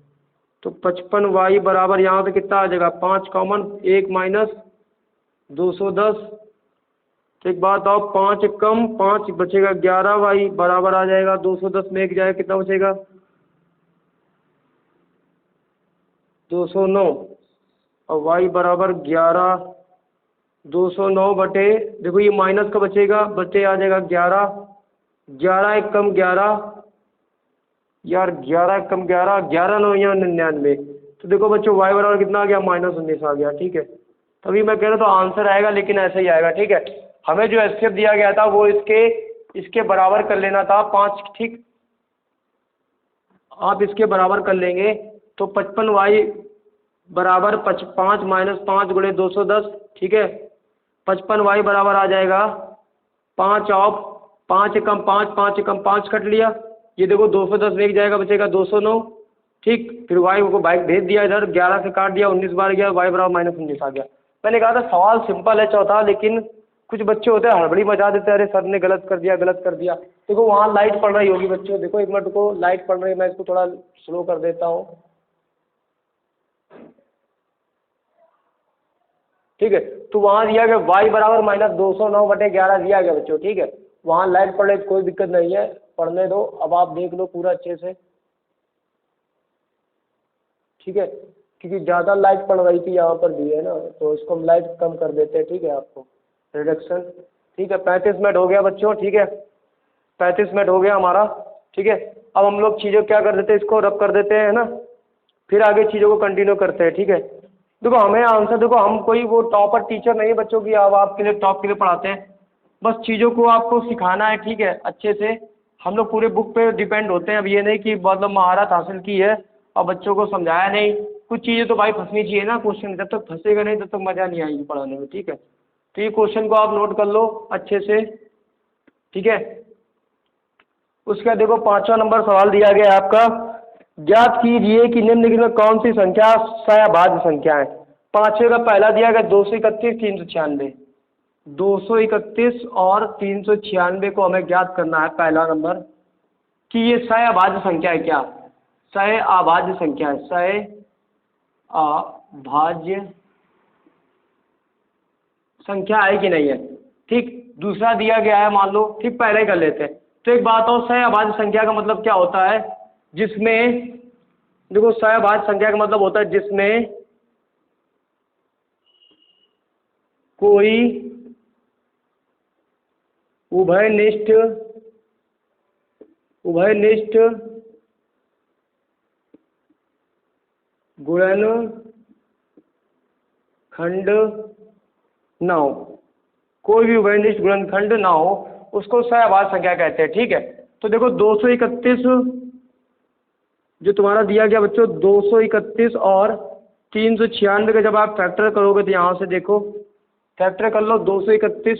तो 55y बराबर यहाँ से कितना आ जाएगा? 5 कॉमन, 1 माइनस 210। तो एक बात आओ, 5 कम 5 बचेगा 11y बराबर आ जाएगा 210 में 1 जाएगा, कितना बचेगा? 209। और y बराबर 11, 209 बटे, देखो ये माइनस का बचेगा, बचे आ जाएगा 11, 11 एक कम 11 यार, 11 एक कम 11, 11 9 या 99। तो देखो बच्चों y बराबर कितना आ गया? -19 आ गया। ठीक है, तभी मैं कह रहा था आंसर आएगा, लेकिन ऐसे ही आएगा। ठीक है, हमें जो एचसीएफ दिया गया था वो इसके बराबर कर लेना था 5। ठीक, आप इसके बराबर कर लेंगे तो 55y बराबर 5 माइनस 5 गुणे 210। ठीक है, 55y बराबर आ जाएगा 5 ऑफ 5 कम 5, 5 कम 5 कट लिया, ये देखो 210 में 1 जाएगा, बचेगा 209। ठीक, फिर y को बाइक भेज दिया इधर, 11 से काट दिया, 19 बार गया, y बराबर -19 आ गया। मैंने कहा था सवाल सिंपल है चौथा, लेकिन कुछ बच्चे होते हैं हड़बड़ी मचा देते हैं, अरे सर ने गलत कर दिया, गलत कर दिया। देखो वहाँ लाइट पड़ रही होगी बच्चों, देखो एक मिनट को, लाइट पड़ रही है, मैं इसको थोड़ा स्लो कर देता हूँ। ठीक है, तो वहाँ दिया गया y बराबर -209 बटे 11 दिया गया बच्चों। ठीक है, वहाँ लाइट पड़ रही, कोई दिक्कत नहीं है, पढ़ने दो। अब आप देख लो पूरा अच्छे से। ठीक है, क्योंकि ज़्यादा लाइट पड़ रही थी यहाँ पर भी है ना, तो इसको हम लाइट कम कर देते हैं, ठीक है, आपको रिडक्शन। ठीक है, 35 मिनट हो गया बच्चों, ठीक है, 35 मिनट हो गया हमारा, ठीक है। अब हम लोग चीज़ों क्या कर देते हैं, इसको रब कर देते हैं ना, फिर आगे चीज़ों को कंटिन्यू करते हैं, ठीक है। देखो हमें आंसर, देखो हम कोई वो टॉपर टीचर नहीं है बच्चों की, अब आपके लिए टॉप के लिए पढ़ाते हैं, बस चीज़ों को आपको सिखाना है, ठीक है, अच्छे से। हम लोग पूरे बुक पे डिपेंड होते हैं, अब ये नहीं कि मतलब महारत हासिल की है और बच्चों को समझाया नहीं। कुछ चीज़ें तो भाई फंसनी चाहिए ना क्वेश्चन, जब तक फंसेगा नहीं तब तक मज़ा नहीं आएगी पढ़ाने में, ठीक है। तो ये क्वेश्चन को आप नोट कर लो अच्छे से, ठीक है। उसका देखो 5वां नंबर सवाल दिया गया है आपका, ज्ञात कीजिए कि निम्नलिखित में कौन सी संख्या सहभाज्य संख्या है। 5वें का पहला दिया गया 231, 396। 231 और 396 को हमें ज्ञात करना है, पहला नंबर, कि ये सहअभाज्य संख्या है क्या, सहअभाज्य संख्या है, सहअभाज्य संख्या है कि नहीं है, ठीक। दूसरा दिया गया है, मान लो, ठीक, पहले ही कर लेते हैं। तो एक बात और, सहअभाज्य संख्या का मतलब क्या होता है, जिसमें, देखो सहअभाज्य संख्या का मतलब होता है जिसमें कोई उभयनिष्ठ गुणनखंड ना हो, कोई भी उभयनिष्ठ गुणनखंड ना हो, उसको सहअभाज्य संख्या कहते हैं, ठीक है। तो देखो 231 जो तुम्हारा दिया गया बच्चों, 231 और 396 का जब आप फैक्टर करोगे तो यहाँ से देखो, फैक्टर कर लो, 231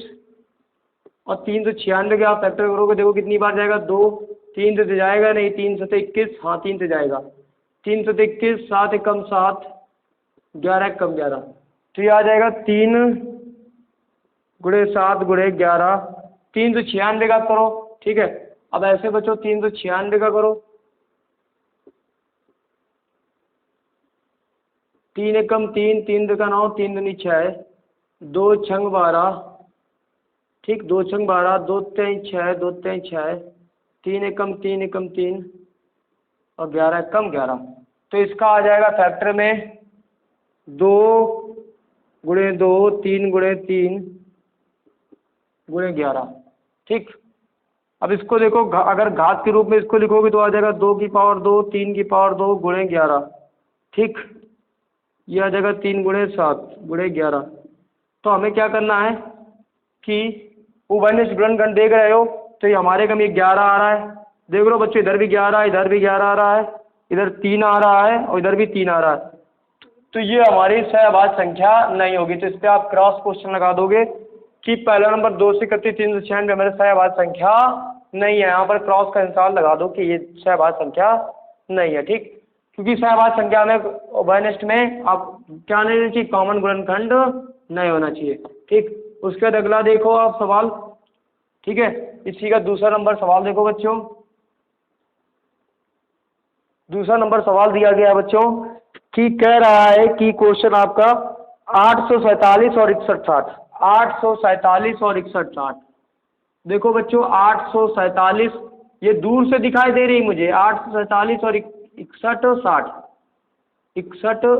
और 396 का आप फैक्टर करोगे, देखो कितनी बार जाएगा, 2, 3 से जाएगा नहीं, 3 से 21, हाँ 3 से जाएगा, 3 से 21, 7 एकम 7, 11 एकम 11, तो ये आ जाएगा 3 गुणे 7 गुणे 11, 396 का करो, ठीक है। अब ऐसे बच्चों 396 का करो, 3 एकम 3, 3 दुका 9, 3 दूनी 6, 2 छंग 12, ठीक, 2 छंग 12, 2 तेई 6, 2 तेई 6, 3 एकम 3 एकम 3 और 11 एकम 11, तो इसका आ जाएगा फैक्टर में 2 गुणे 2, 3 गुणे 3 गुणे 11, ठीक। अब इसको देखो, अगर घात के रूप में इसको लिखोगे तो आ जाएगा 2 की पावर 2, 3 की पावर 2 गुणे 11, ठीक, ये आ जाएगा 3 गुणे 7 गुणे 11। तो हमें क्या करना है कि उभयनिष्ठ गुणनखंड देख रहे हो, तो ये हमारे कम 11 आ रहा है, देख लो बच्चों, इधर भी 11, इधर भी 11 आ रहा है, इधर 3 आ रहा है और इधर भी 3 आ रहा है, तो ये हमारी सहअभाज्य संख्या नहीं होगी। तो इस पर आप क्रॉस क्वेश्चन लगा दोगे कि पहला नंबर 231, 396 हमारे सहअभाज्य संख्या नहीं है, यहाँ पर क्रॉस का निशान लगा दो कि ये सहअभाज्य संख्या नहीं है, ठीक। क्योंकि सहअभाज्य संख्या में उभयनिष्ठ में आप क्या नहीं चाहिए, कॉमन गुणनखंड नहीं होना चाहिए, ठीक। उसके बाद अगला देखो आप सवाल, ठीक है, इसी का दूसरा नंबर सवाल देखो बच्चों। दूसरा नंबर सवाल दिया गया है बच्चों कि कह रहा है कि क्वेश्चन आपका 847 और 6160, 847 और 6160। देखो बच्चों 847 ये दूर से दिखाई दे रही मुझे, 847 और 61 और 60, 61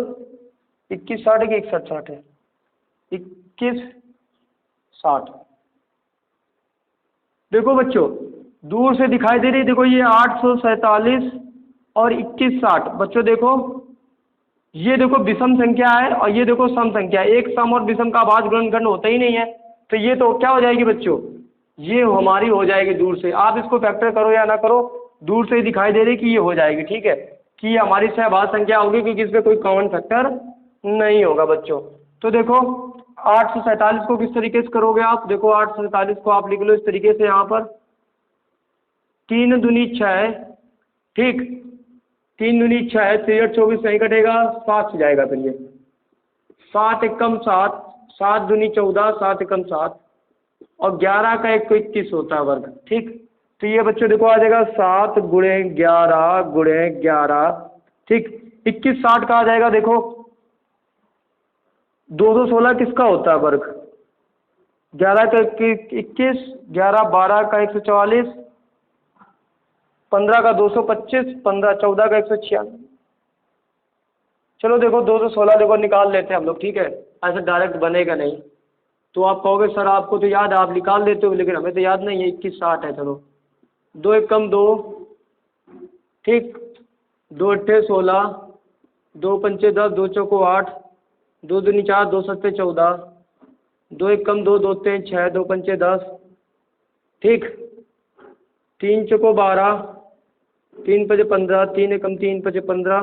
21 60 की 61 60 है, 21 60। देखो बच्चों दूर से दिखाई दे रही, देखो ये 847 और 21 60, बच्चों देखो ये देखो विषम संख्या है और ये देखो सम संख्या है, एक सम और विषम का अभाज्य गुणनखंड होता ही नहीं है, तो ये तो क्या हो जाएगी बच्चों, ये हमारी हो जाएगी दूर से, आप इसको फैक्टर करो या ना करो, दूर से ही दिखाई दे रही कि ये हो जाएगी, ठीक है, कि ये हमारी सहअभाज्य संख्या होगी क्योंकि इसमें कोई कॉमन फैक्टर नहीं होगा बच्चों। तो देखो 847 को किस तरीके से करोगे आप, देखो 847 को आप लिख लो इस तरीके से, यहाँ पर 3 दूनी 6, ठीक, 3 दूनी 6, 3 24 नहीं कटेगा, 7 से जाएगा, फिर ये 7 एकम 7, 7 दूनी 14, 7 एकम 7 और 11 का 1 को 21 होता है वर्ग, ठीक। तो ये बच्चों देखो आ जाएगा 7 गुणे 11 गुणे 11, ठीक, 21 60 का आ जाएगा, देखो 216 किसका होता है वर्ग, 11 का 21, 11 12 का 144, 15 का 225, 15 14 का 196, चलो देखो 216 देखो निकाल लेते हैं हम लोग, ठीक है, ऐसे डायरेक्ट बनेगा नहीं। तो आप कहोगे सर आपको तो याद है, आप निकाल देते हो, लेकिन हमें तो याद नहीं है। 2160 है, चलो 2 एक कम 2, ठीक, 2 अट्ठे 16, 2 पंचे 10, 2 चौको 8, 2 दूनी 4, 2 सत्ते 14, 2 एक कम 2, 2 तीन 6, 2 पंचे 10, ठीक, 3 चौको 12, 3 पचे 15, 3 एकम 3 पचे 15,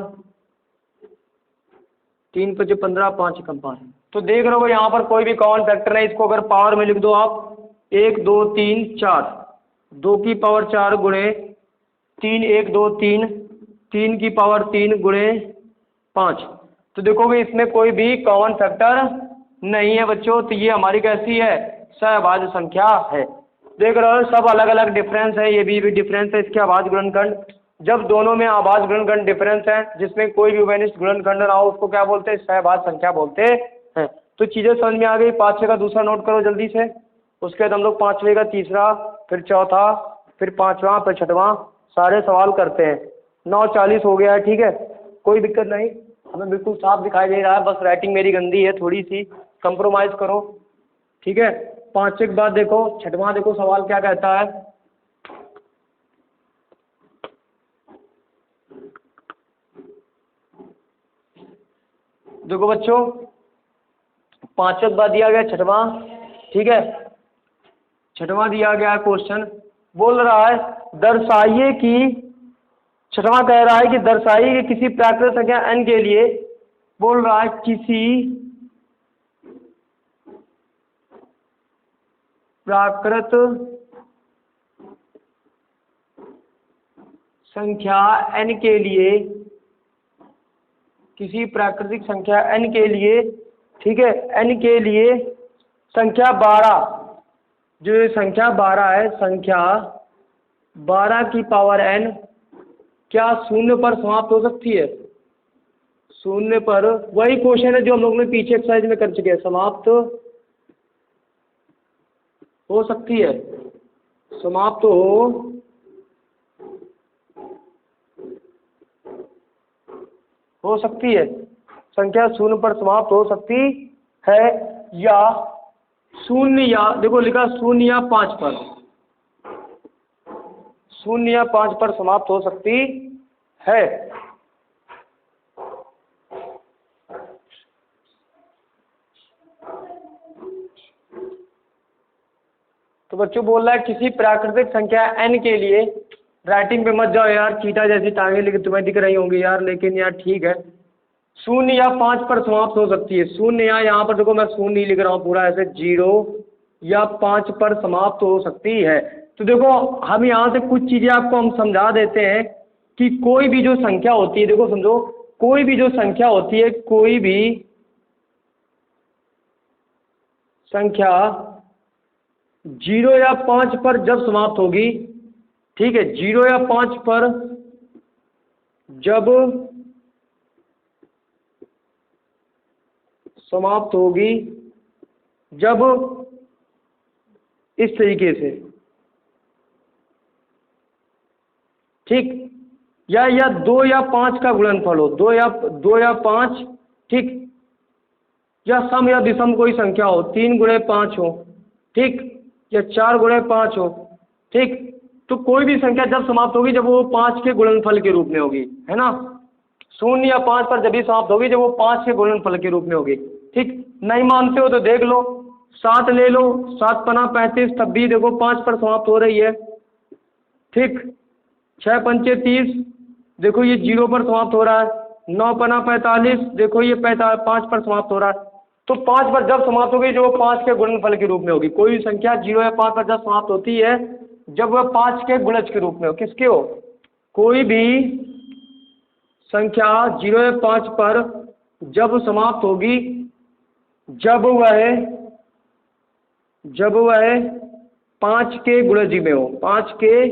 3 पचे 15, 5 एकम 5। तो देख रहे हो यहाँ पर कोई भी कॉमन फैक्टर नहीं। इसको अगर पावर में लिख दो आप, 1 2 3 4, 2 की पावर 4 गुणे 3, 1 2 3, 3 की पावर 3 गुणे 5। तो देखो भाई इसमें कोई भी कॉमन फैक्टर नहीं है बच्चों। तो ये हमारी कैसी है, सहभाज्य संख्या है। देख रहे हो सब अलग अलग डिफरेंस है, ये भी डिफरेंस है इसके अभाज्य गुणनखंड। जब दोनों में अभाज्य गुणनखंड डिफरेंस है, जिसमें कोई भी उभयनिष्ठ गुणनखंड ना हो, उसको क्या बोलते हैं, सहभाज्य संख्या बोलते हैं। तो चीज़ें समझ में आ गई। 5 का दूसरा नोट करो जल्दी से। उसके बाद हम लोग 5वें का तीसरा, फिर चौथा, फिर 5वां, फिर 6वां सारे सवाल करते हैं। 9:40 हो गया है, ठीक है, कोई दिक्कत नहीं, हमें बिल्कुल साफ दिखाई दे रहा है। बस राइटिंग मेरी गंदी है थोड़ी सी, कंप्रोमाइज़ करो, ठीक है। 5 के बाद देखो 6वां, देखो सवाल क्या कहता है। देखो बच्चों 5 के बाद दिया गया 6वां, ठीक है। 6वां दिया गया क्वेश्चन, बोल रहा है दर्शाइए कि, 6वां कह रहा है कि दर्शाइए कि किसी प्राकृत संख्या n के लिए, बोल रहा है किसी प्राकृत संख्या n के लिए, किसी प्राकृतिक संख्या n के लिए, ठीक है, n के लिए संख्या 12, जो ये संख्या 12 है, संख्या 12 की पावर n क्या शून्य पर समाप्त हो सकती है। शून्य पर, वही क्वेश्चन है जो हम लोग ने पीछे एक्सरसाइज में कर चुके हैं, समाप्त हो सकती है, समाप्त हो सकती है, संख्या शून्य पर समाप्त हो सकती है, या शून्य, या देखो लिखा 0 या 5 पर, 0 या 5 पर समाप्त हो सकती है। तो बच्चों बोल रहा है किसी प्राकृतिक संख्या n के लिए, राइटिंग पे मत जाओ यार, चीटा जैसी टांगे लेके तुम्हें दिख रही होंगी यार, लेकिन यार ठीक है, 0 या 5 पर समाप्त हो सकती है। 0 या, यहाँ पर देखो मैं 0 नहीं लिख रहा हूँ पूरा, ऐसे 0 या 5 पर समाप्त हो सकती है। तो देखो हम यहाँ से कुछ चीज़ें आपको हम समझा देते हैं कि कोई भी जो संख्या होती है, देखो समझो, कोई भी जो संख्या होती है, कोई भी संख्या 0 या 5 पर जब समाप्त होगी, ठीक है, 0 या 5 पर जब समाप्त होगी, जब इस तरीके से, ठीक, या 2 या 5 का गुणनफल हो, 2 या 5, ठीक, या सम या विषम कोई संख्या हो, 3 गुणे 5 हो, ठीक, या 4 गुणे 5 हो, ठीक। तो कोई भी संख्या जब समाप्त होगी जब वो 5 के गुणनफल के रूप में होगी, है ना। 0 या 5 पर जब भी समाप्त होगी जब वो 5 के गुणनफल के रूप में होगी, ठीक। नहीं मानते हो तो देख लो, 7 ले लो, 7 पना 35, तब भी देखो 5 पर समाप्त हो रही है, ठीक। 6 पंचे 30, देखो ये 0 पर समाप्त हो रहा है। 9 पना 45, देखो ये 5 पर समाप्त हो रहा है। तो 5 पर जब समाप्त होगी जो 5 के गुणनफल के रूप में होगी। कोई संख्या 0 या 5 पर जब समाप्त होती है जब वह 5 के गुणज के रूप में हो, किसके हो, कोई भी संख्या 0 या 5 पर जब समाप्त होगी जब वह 5 के गुणज में हो, 5 के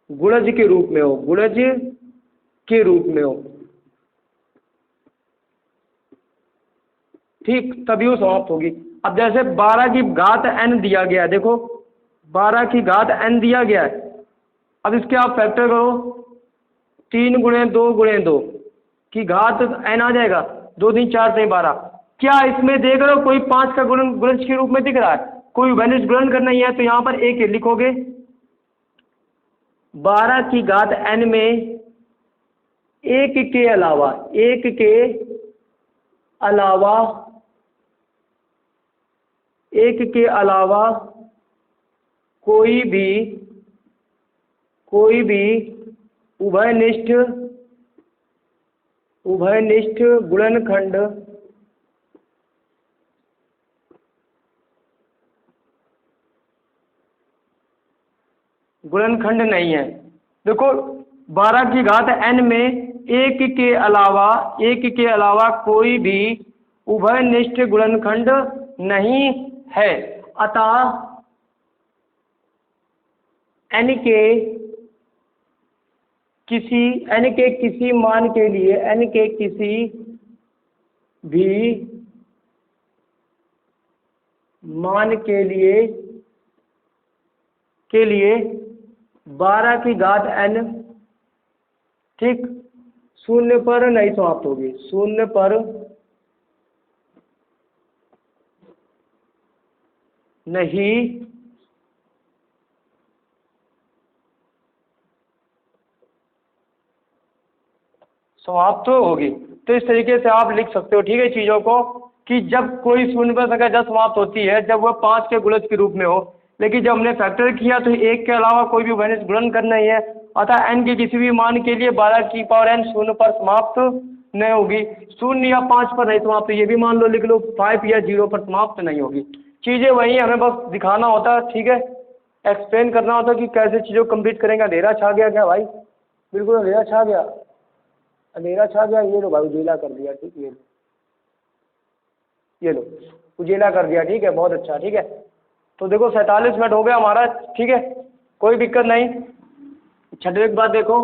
गुणज के रूप में हो, गुणज के रूप में हो, ठीक, तभी वो समाप्त होगी। अब जैसे 12 की घात n दिया गया है, देखो 12 की घात n दिया गया है। अब इसके आप फैक्टर करो, 3 गुणे 2 गुणे 2, की घात n आ जाएगा, 2 3 4 से 12। क्या इसमें देख रहे हो कोई 5 का गुणज के रूप में दिख रहा है? कोई वैल्यूज गुणन करना ही है तो यहाँ पर एक लिखोगे। 12 की घात n में एक के अलावा कोई भी उभयनिष्ठ गुणनखंड नहीं है। देखो 12 की घात n में एक के अलावा कोई भी उभयनिष्ठ गुणनखंड नहीं है, अतः n के किसी मान के लिए 12 की घात n, ठीक, शून्य पर नहीं समाप्त होगी, शून्य पर नहीं समाप्त होगी। तो इस तरीके से आप लिख सकते हो, ठीक है, चीज़ों को, कि जब कोई शून्य पर संख्या जब समाप्त होती है जब वह 5 के गुणज के रूप में हो, लेकिन जब हमने फैक्टर किया तो 1 के अलावा कोई भी उभयनिष्ठ गुणन करना ही है, अतः n के किसी भी मान के लिए 12 की पावर n शून्य पर समाप्त नहीं होगी, 0 या 5 पर नहीं समाप्त, ये भी मान लो लिख लो, 5 या 0 पर समाप्त नहीं होगी। चीज़ें वही, हमें बस दिखाना होता है, ठीक है, एक्सप्लेन करना होता है कि कैसे चीज़ों को कंप्लीट करेंगे। अंधेरा छा गया क्या भाई? बिल्कुल अंधेरा छा गया, ये लो भाई, उजेला कर दिया, ठीक, ये लो उजेला कर दिया, ठीक है, बहुत अच्छा, ठीक है। तो देखो 47 मिनट हो गया हमारा, ठीक है, कोई दिक्कत नहीं। छठवें के बाद देखो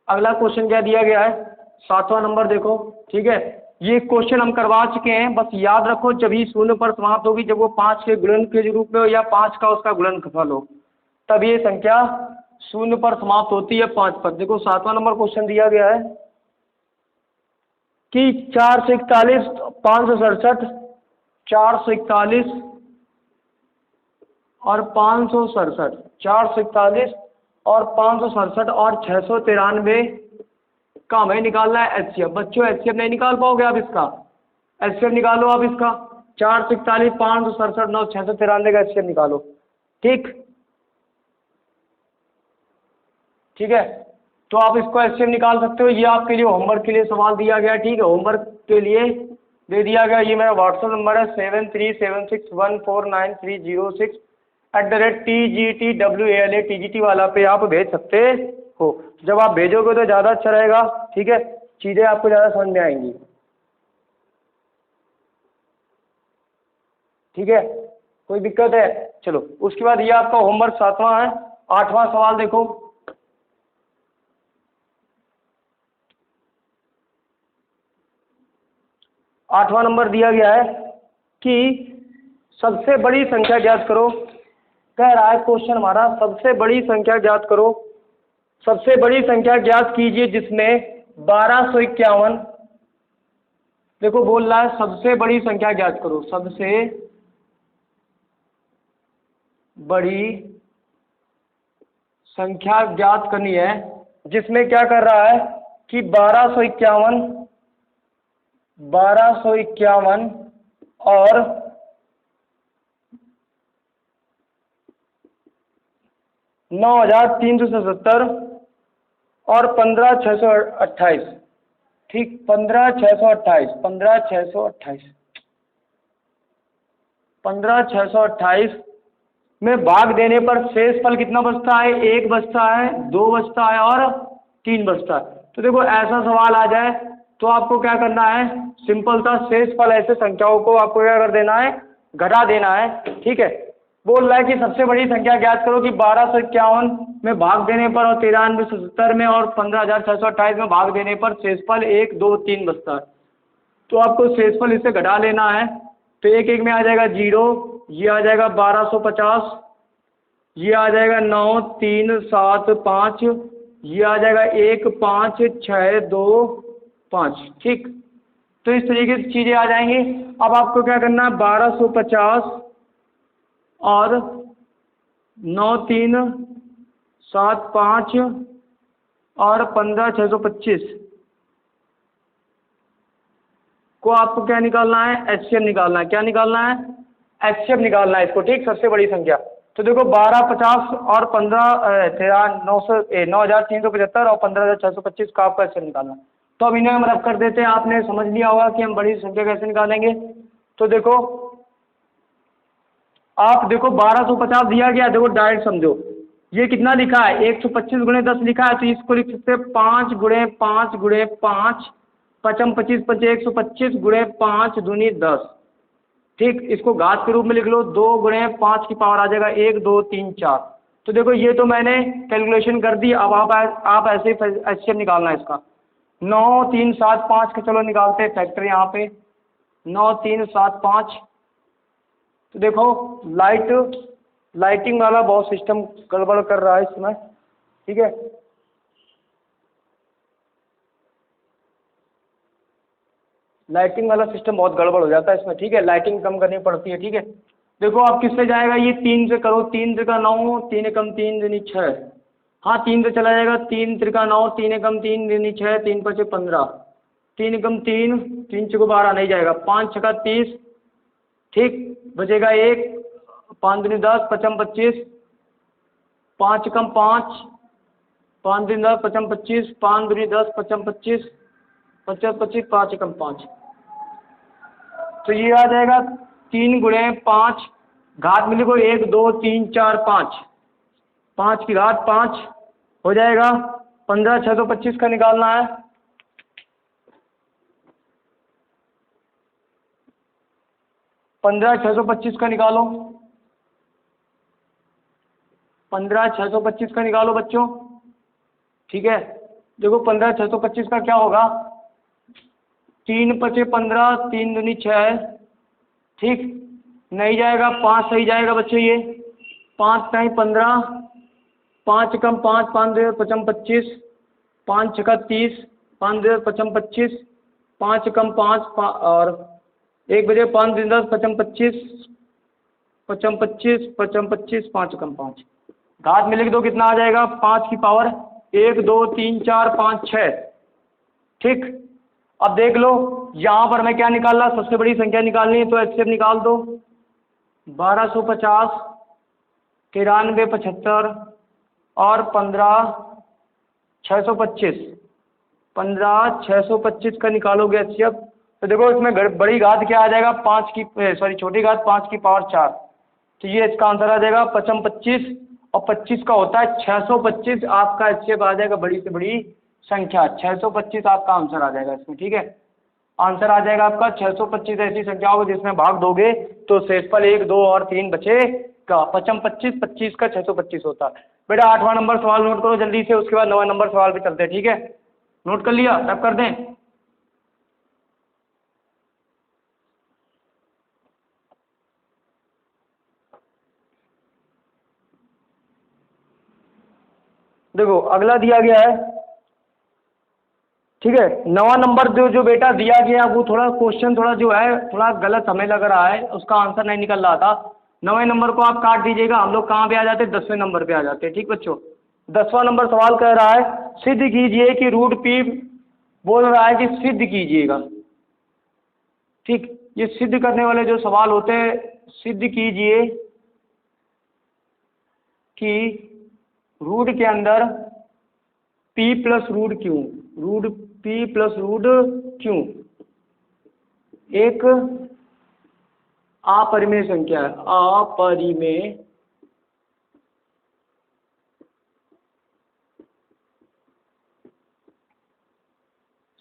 अगला क्वेश्चन क्या दिया गया है, 7वां नंबर देखो, ठीक है। ये क्वेश्चन हम करवा चुके हैं, बस याद रखो जब ही शून्य पर समाप्त होगी जब वो 5 के गुणन के रूप में हो या 5 का उसका गुणनफल हो, तब ये संख्या शून्य पर समाप्त होती है 5 पर। देखो 7वां नंबर क्वेश्चन दिया गया है कि 4 से 41 567, 441 और 567, 441 और 567 और 693 का हमें निकालना है एचसीएफ। बच्चों एचसीएफ नहीं निकाल पाओगे आप इसका, एचसीएफ निकालो आप इसका, 441 567 9 693 का एचसीएफ निकालो, ठीक, ठीक है। तो आप इसको एचसीएफ निकाल सकते हो, ये आपके लिए होमवर्क के लिए सवाल दिया गया, ठीक है, होमवर्क के लिए दे दिया गया। ये मेरा व्हाट्सएप नंबर है 7376149306 वाला पे आप भेज सकते हो। जब आप भेजोगे तो ज़्यादा अच्छा रहेगा, ठीक है, चीज़ें आपको ज़्यादा समझ में आएंगी, ठीक है, कोई दिक्कत है? चलो उसके बाद ये आपका होमवर्क 7वां है। 8वां सवाल देखो, 8वां नंबर दिया गया है कि सबसे बड़ी संख्या ज्ञात करो। कह रहा है क्वेश्चन हमारा, सबसे बड़ी संख्या ज्ञात करो, सबसे बड़ी संख्या ज्ञात कीजिए जिसमें 1251, देखो बोल रहा है सबसे बड़ी संख्या ज्ञात करो, सबसे बड़ी संख्या ज्ञात करनी है जिसमें क्या कर रहा है कि 1251 और 9370 और 15628, ठीक, 15628 में भाग देने पर शेष फल कितना बचता है? 1 बचता है, 2 बचता है और 3 बचता है। तो देखो ऐसा सवाल आ जाए तो आपको क्या करना है, सिंपल था, शेष फल ऐसे संख्याओं को आपको क्या कर देना है, घटा देना है, ठीक है। बोल रहा है कि सबसे बड़ी संख्या ज्ञात करो कि 1251 में भाग देने पर और 9370 में और 15628 में भाग देने पर शेषफल 1 2 3 बचता है। तो आपको शेषफल इससे घटा लेना है, तो एक एक में आ जाएगा 0, ये आ जाएगा 1250, ये आ जाएगा 9 3 7 5, ये आ जाएगा 1 5 6 2 5। ठीक, तो इस तरीके से चीज़ें आ जाएंगी। अब आपको क्या करना है, 1250 और 9 3 7 5 और 15 625 को आपको क्या निकालना है, एचसीएफ निकालना है। क्या निकालना है, एचसीएफ निकालना है इसको। ठीक, सबसे बड़ी संख्या। तो देखो 1250 और 9,375 और 15,625 का आपको एचसीएफ निकालना है। तो अब इन्हें हम रब कर देते हैं। आपने समझ लिया होगा कि हम बड़ी संख्या कैसे निकालेंगे। तो देखो आप देखो 1250 दिया गया, देखो डायरेक्ट समझो, ये कितना लिखा है, 125 गुणे 10 लिखा है, तो इसको लिख सकते हैं 5 गुणे 5 गुणे 5 पचम 25 पंचे 125 गुणे 5 दूनी 10। ठीक, इसको घात के रूप में लिख लो, 2 गुणे 5 की पावर आ जाएगा 1 2 3 4। तो देखो ये तो मैंने कैलकुलेशन कर दी। अब आप ऐसे ही एचसीएफ निकालना है इसका। 9 3 7 5 का चलो निकालते हैं फैक्टर यहाँ पे, 9 3 7 5। तो देखो लाइटिंग वाला बहुत सिस्टम गड़बड़ कर रहा है इसमें। ठीक है, लाइटिंग वाला सिस्टम बहुत गड़बड़ हो जाता है इसमें। ठीक है, लाइटिंग कम करनी पड़ती है। ठीक है, देखो आप किससे जाएगा, ये 3 से करो, 3 त्रिका 9 3 एकम 3 दूनी 6। हाँ 3 से चला जाएगा, 3 त्रिका 9 3 एकम 3 दूनी 6 3 5 15 3 एकम 3 3 6 12 नहीं जाएगा, 5 6 30। ठीक, बचेगा 1 5 दूनी 10 पचम 25 5 एकम 5 5 दूनी 10 पचम 25 5 दूनी 10 पचम 25 50 25 5 एकम 5। तो ये आ जाएगा 3 गुणे 5 घात में लिखो 1 2 3 4 5 5 की घात 5 हो जाएगा। 15 625 का निकालना है। 15 625 का निकालो, 15 625 का निकालो बच्चों। ठीक है, देखो 15 625 का क्या होगा, 3 पचे 15 3 दूनी 6। ठीक, नहीं जाएगा, 5 सही जाएगा बच्चों। ये 5 नहीं 15 5 कम 5 5 2 पचम 25 5 6 30 5 2 पचम 25 5 कम 5 और 1 बजे 5 दिन 10 पचम 25 पचम 25 पचम 25 5 कम 5 घात में लिख दो, कितना आ जाएगा, 5 की पावर 1 2 3 4 5 6। ठीक, अब देख लो यहाँ पर मैं क्या निकालना, सबसे बड़ी संख्या निकालनी है तो एचसीएफ निकाल दो। 1250 93 75 और 15 625 15 625 का निकालोगे एचसीएफ। तो देखो इसमें बड़ी घात क्या आ जाएगा, 5 की छोटी घात 5 की पावर 4। तो ये इसका आंसर आ जाएगा पचम 25 और 25 का होता है 625। आपका एचसीएफ आ जाएगा बड़ी से बड़ी संख्या 625 आपका आंसर आ जाएगा इसमें। ठीक है, आंसर आ जाएगा आपका 625। ऐसी संख्या होगी जिसमें भाग दोगे तो शेषफल 1 2 और 3 बचेगा। पचम 25 25 का 625 होता है। बेटा 8वां नंबर सवाल नोट करो जल्दी से, उसके बाद 9वां नंबर सवाल पे चलते हैं। ठीक है, नोट कर लिया, अब कर दें। देखो अगला दिया गया है। ठीक है, 9वां नंबर जो बेटा दिया गया वो थोड़ा क्वेश्चन थोड़ा जो है थोड़ा गलत हमें लग रहा है, उसका आंसर नहीं निकल रहा था। 9वें नंबर को आप काट दीजिएगा, हम लोग कहाँ पे आ जाते हैं, 10वें नंबर पे आ जाते हैं। ठीक बच्चों, 10वां नंबर सवाल कह रहा है सिद्ध कीजिए कि रूट पी, बोल रहा है कि सिद्ध कीजिएगा। ठीक, ये सिद्ध करने वाले जो सवाल होते हैं, सिद्ध कीजिए कि रूट के अंदर p plus root q, root p plus root q एक अपरिमेय संख्या है, अपरिमेय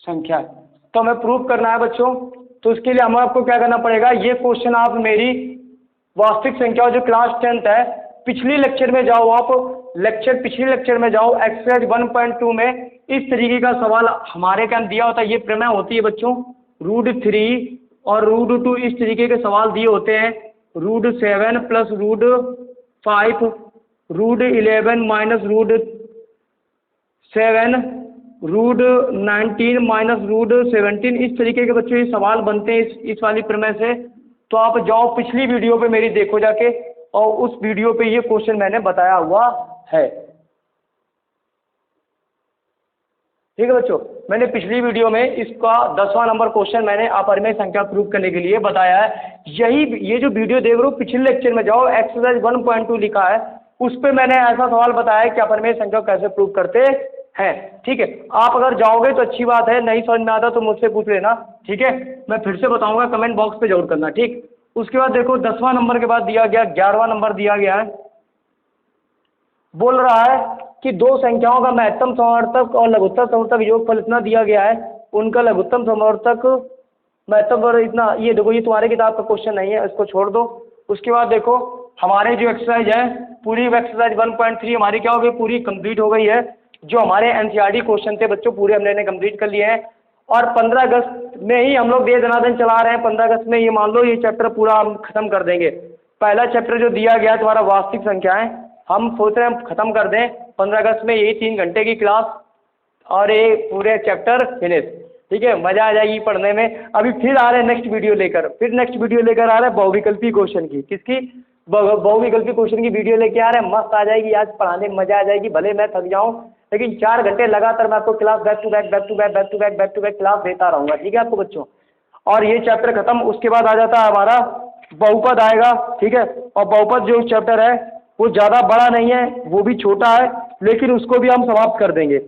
संख्या है। तो हमें प्रूफ करना है बच्चों, तो उसके लिए हमें आपको क्या करना पड़ेगा, ये क्वेश्चन आप मेरी वास्तविक संख्या जो क्लास 10th है, पिछली लेक्चर में जाओ, आप पिछले लेक्चर में जाओ, एक्सरसाइज 1.2 में इस तरीके का सवाल हमारे क्या दिया होता है। ये प्रमेय होती है बच्चों, रूट 3 और रूट 2 इस तरीके के सवाल दिए होते हैं। Root 7 plus root 5 root 11 minus root 7 root 19 minus root 17, इस तरीके के बच्चों ये सवाल बनते हैं इस वाली प्रमेय से। तो आप जाओ पिछली वीडियो पे मेरी देखो जाके, और उस वीडियो पे ये क्वेश्चन मैंने बताया हुआ है। ठीक है बच्चों, मैंने पिछली वीडियो में इसका 10वां नंबर क्वेश्चन मैंने अपरिमेय संख्या प्रूव करने के लिए बताया है। ये जो वीडियो देख रहे हो पिछले लेक्चर में जाओ, एक्सरसाइज 1.2 लिखा है, उस पर मैंने ऐसा सवाल बताया है कि अपरिमेय संख्या कैसे प्रूव करते हैं। ठीक है, आप अगर जाओगे तो अच्छी बात है, नहीं समझ में आता तो मुझसे पूछ लेना। ठीक है, मैं फिर से बताऊंगा, कमेंट बॉक्स पे जरूर करना। ठीक, उसके बाद देखो 10वां नंबर के बाद दिया गया 11वां नंबर दिया गया है। बोल रहा है कि दो संख्याओं का महत्तम समवर्तक और लघुत्तम समवर्तक योगफल इतना दिया गया है, उनका लघुत्तम समवर्तक महत्तम इतना। ये देखो, ये तुम्हारे किताब का क्वेश्चन नहीं है, इसको छोड़ दो। उसके बाद देखो हमारे जो एक्सरसाइज है पूरी एक्सरसाइज 1.3 हमारी क्या हो गई, पूरी कंप्लीट हो गई है। जो हमारे एनसीईआरटी क्वेश्चन थे बच्चों पूरे हमने कंप्लीट कर लिए हैं, और 15 अगस्त में ही हम लोग दे दनादन चला रहे हैं। 15 अगस्त में ये मान लो ये चैप्टर पूरा हम खत्म कर देंगे। पहला चैप्टर जो दिया गया है तुम्हारा वास्तविक संख्याएं, हम सोच रहे हैं हम खत्म कर दें 15 अगस्त में, यही 3 घंटे की क्लास और ये पूरे चैप्टर फिनिश। ठीक है, मजा आ जाएगी पढ़ने में। अभी फिर आ रहे हैं नेक्स्ट वीडियो लेकर, नेक्स्ट वीडियो लेकर आ रहे हैं बहुविकल्पी क्वेश्चन की। किसकी? बहुविकल्पी क्वेश्चन की वीडियो लेके आ रहे हैं, मस्त आ जाएगी। आज पढ़ाने में मजा आ जाएगी, भले मैं थक जाऊं लेकिन 4 घंटे लगातार मैं आपको class back to back class देता रहूंगा। ठीक है आपको बच्चों, और ये चैप्टर खत्म। उसके बाद आ जाता है हमारा बहुपद आएगा। ठीक है, और बहुपद जो चैप्टर है वो ज़्यादा बड़ा नहीं है, वो भी छोटा है, लेकिन उसको भी हम समाप्त कर देंगे।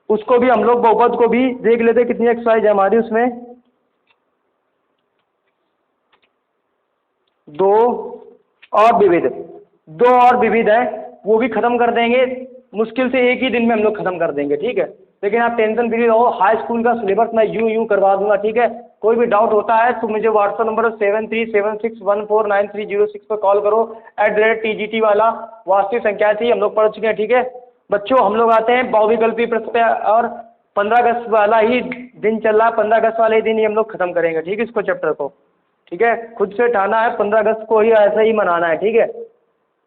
उसको भी हम लोग बहुपद को भी देख लेते कितनी एक्सरसाइज है हमारी उसमें। 2 और विविध है, वो भी खत्म कर देंगे। मुश्किल से एक ही दिन में हम लोग खत्म कर देंगे। ठीक है, लेकिन आप टेंशन फ्री रहो, हाई स्कूल का सिलेबस मैं यूं करवा दूंगा। ठीक है, कोई भी डाउट होता है तो मुझे व्हाट्सएप नंबर 7376149306 पर कॉल करो। @TGT वाला वास्तविक संख्या थी हम लोग पढ़ चुके हैं। ठीक है बच्चों, हम लोग आते हैं बहुविकल्पी प्रश्न पे, और 15 अगस्त वाला ही दिन चल रहा है, 15 अगस्त वाले दिन ही हम लोग खत्म करेंगे। ठीक है, इसको चैप्टर को। ठीक है, खुद से ठाना है 15 अगस्त को ही ऐसा ही मनाना है। ठीक है।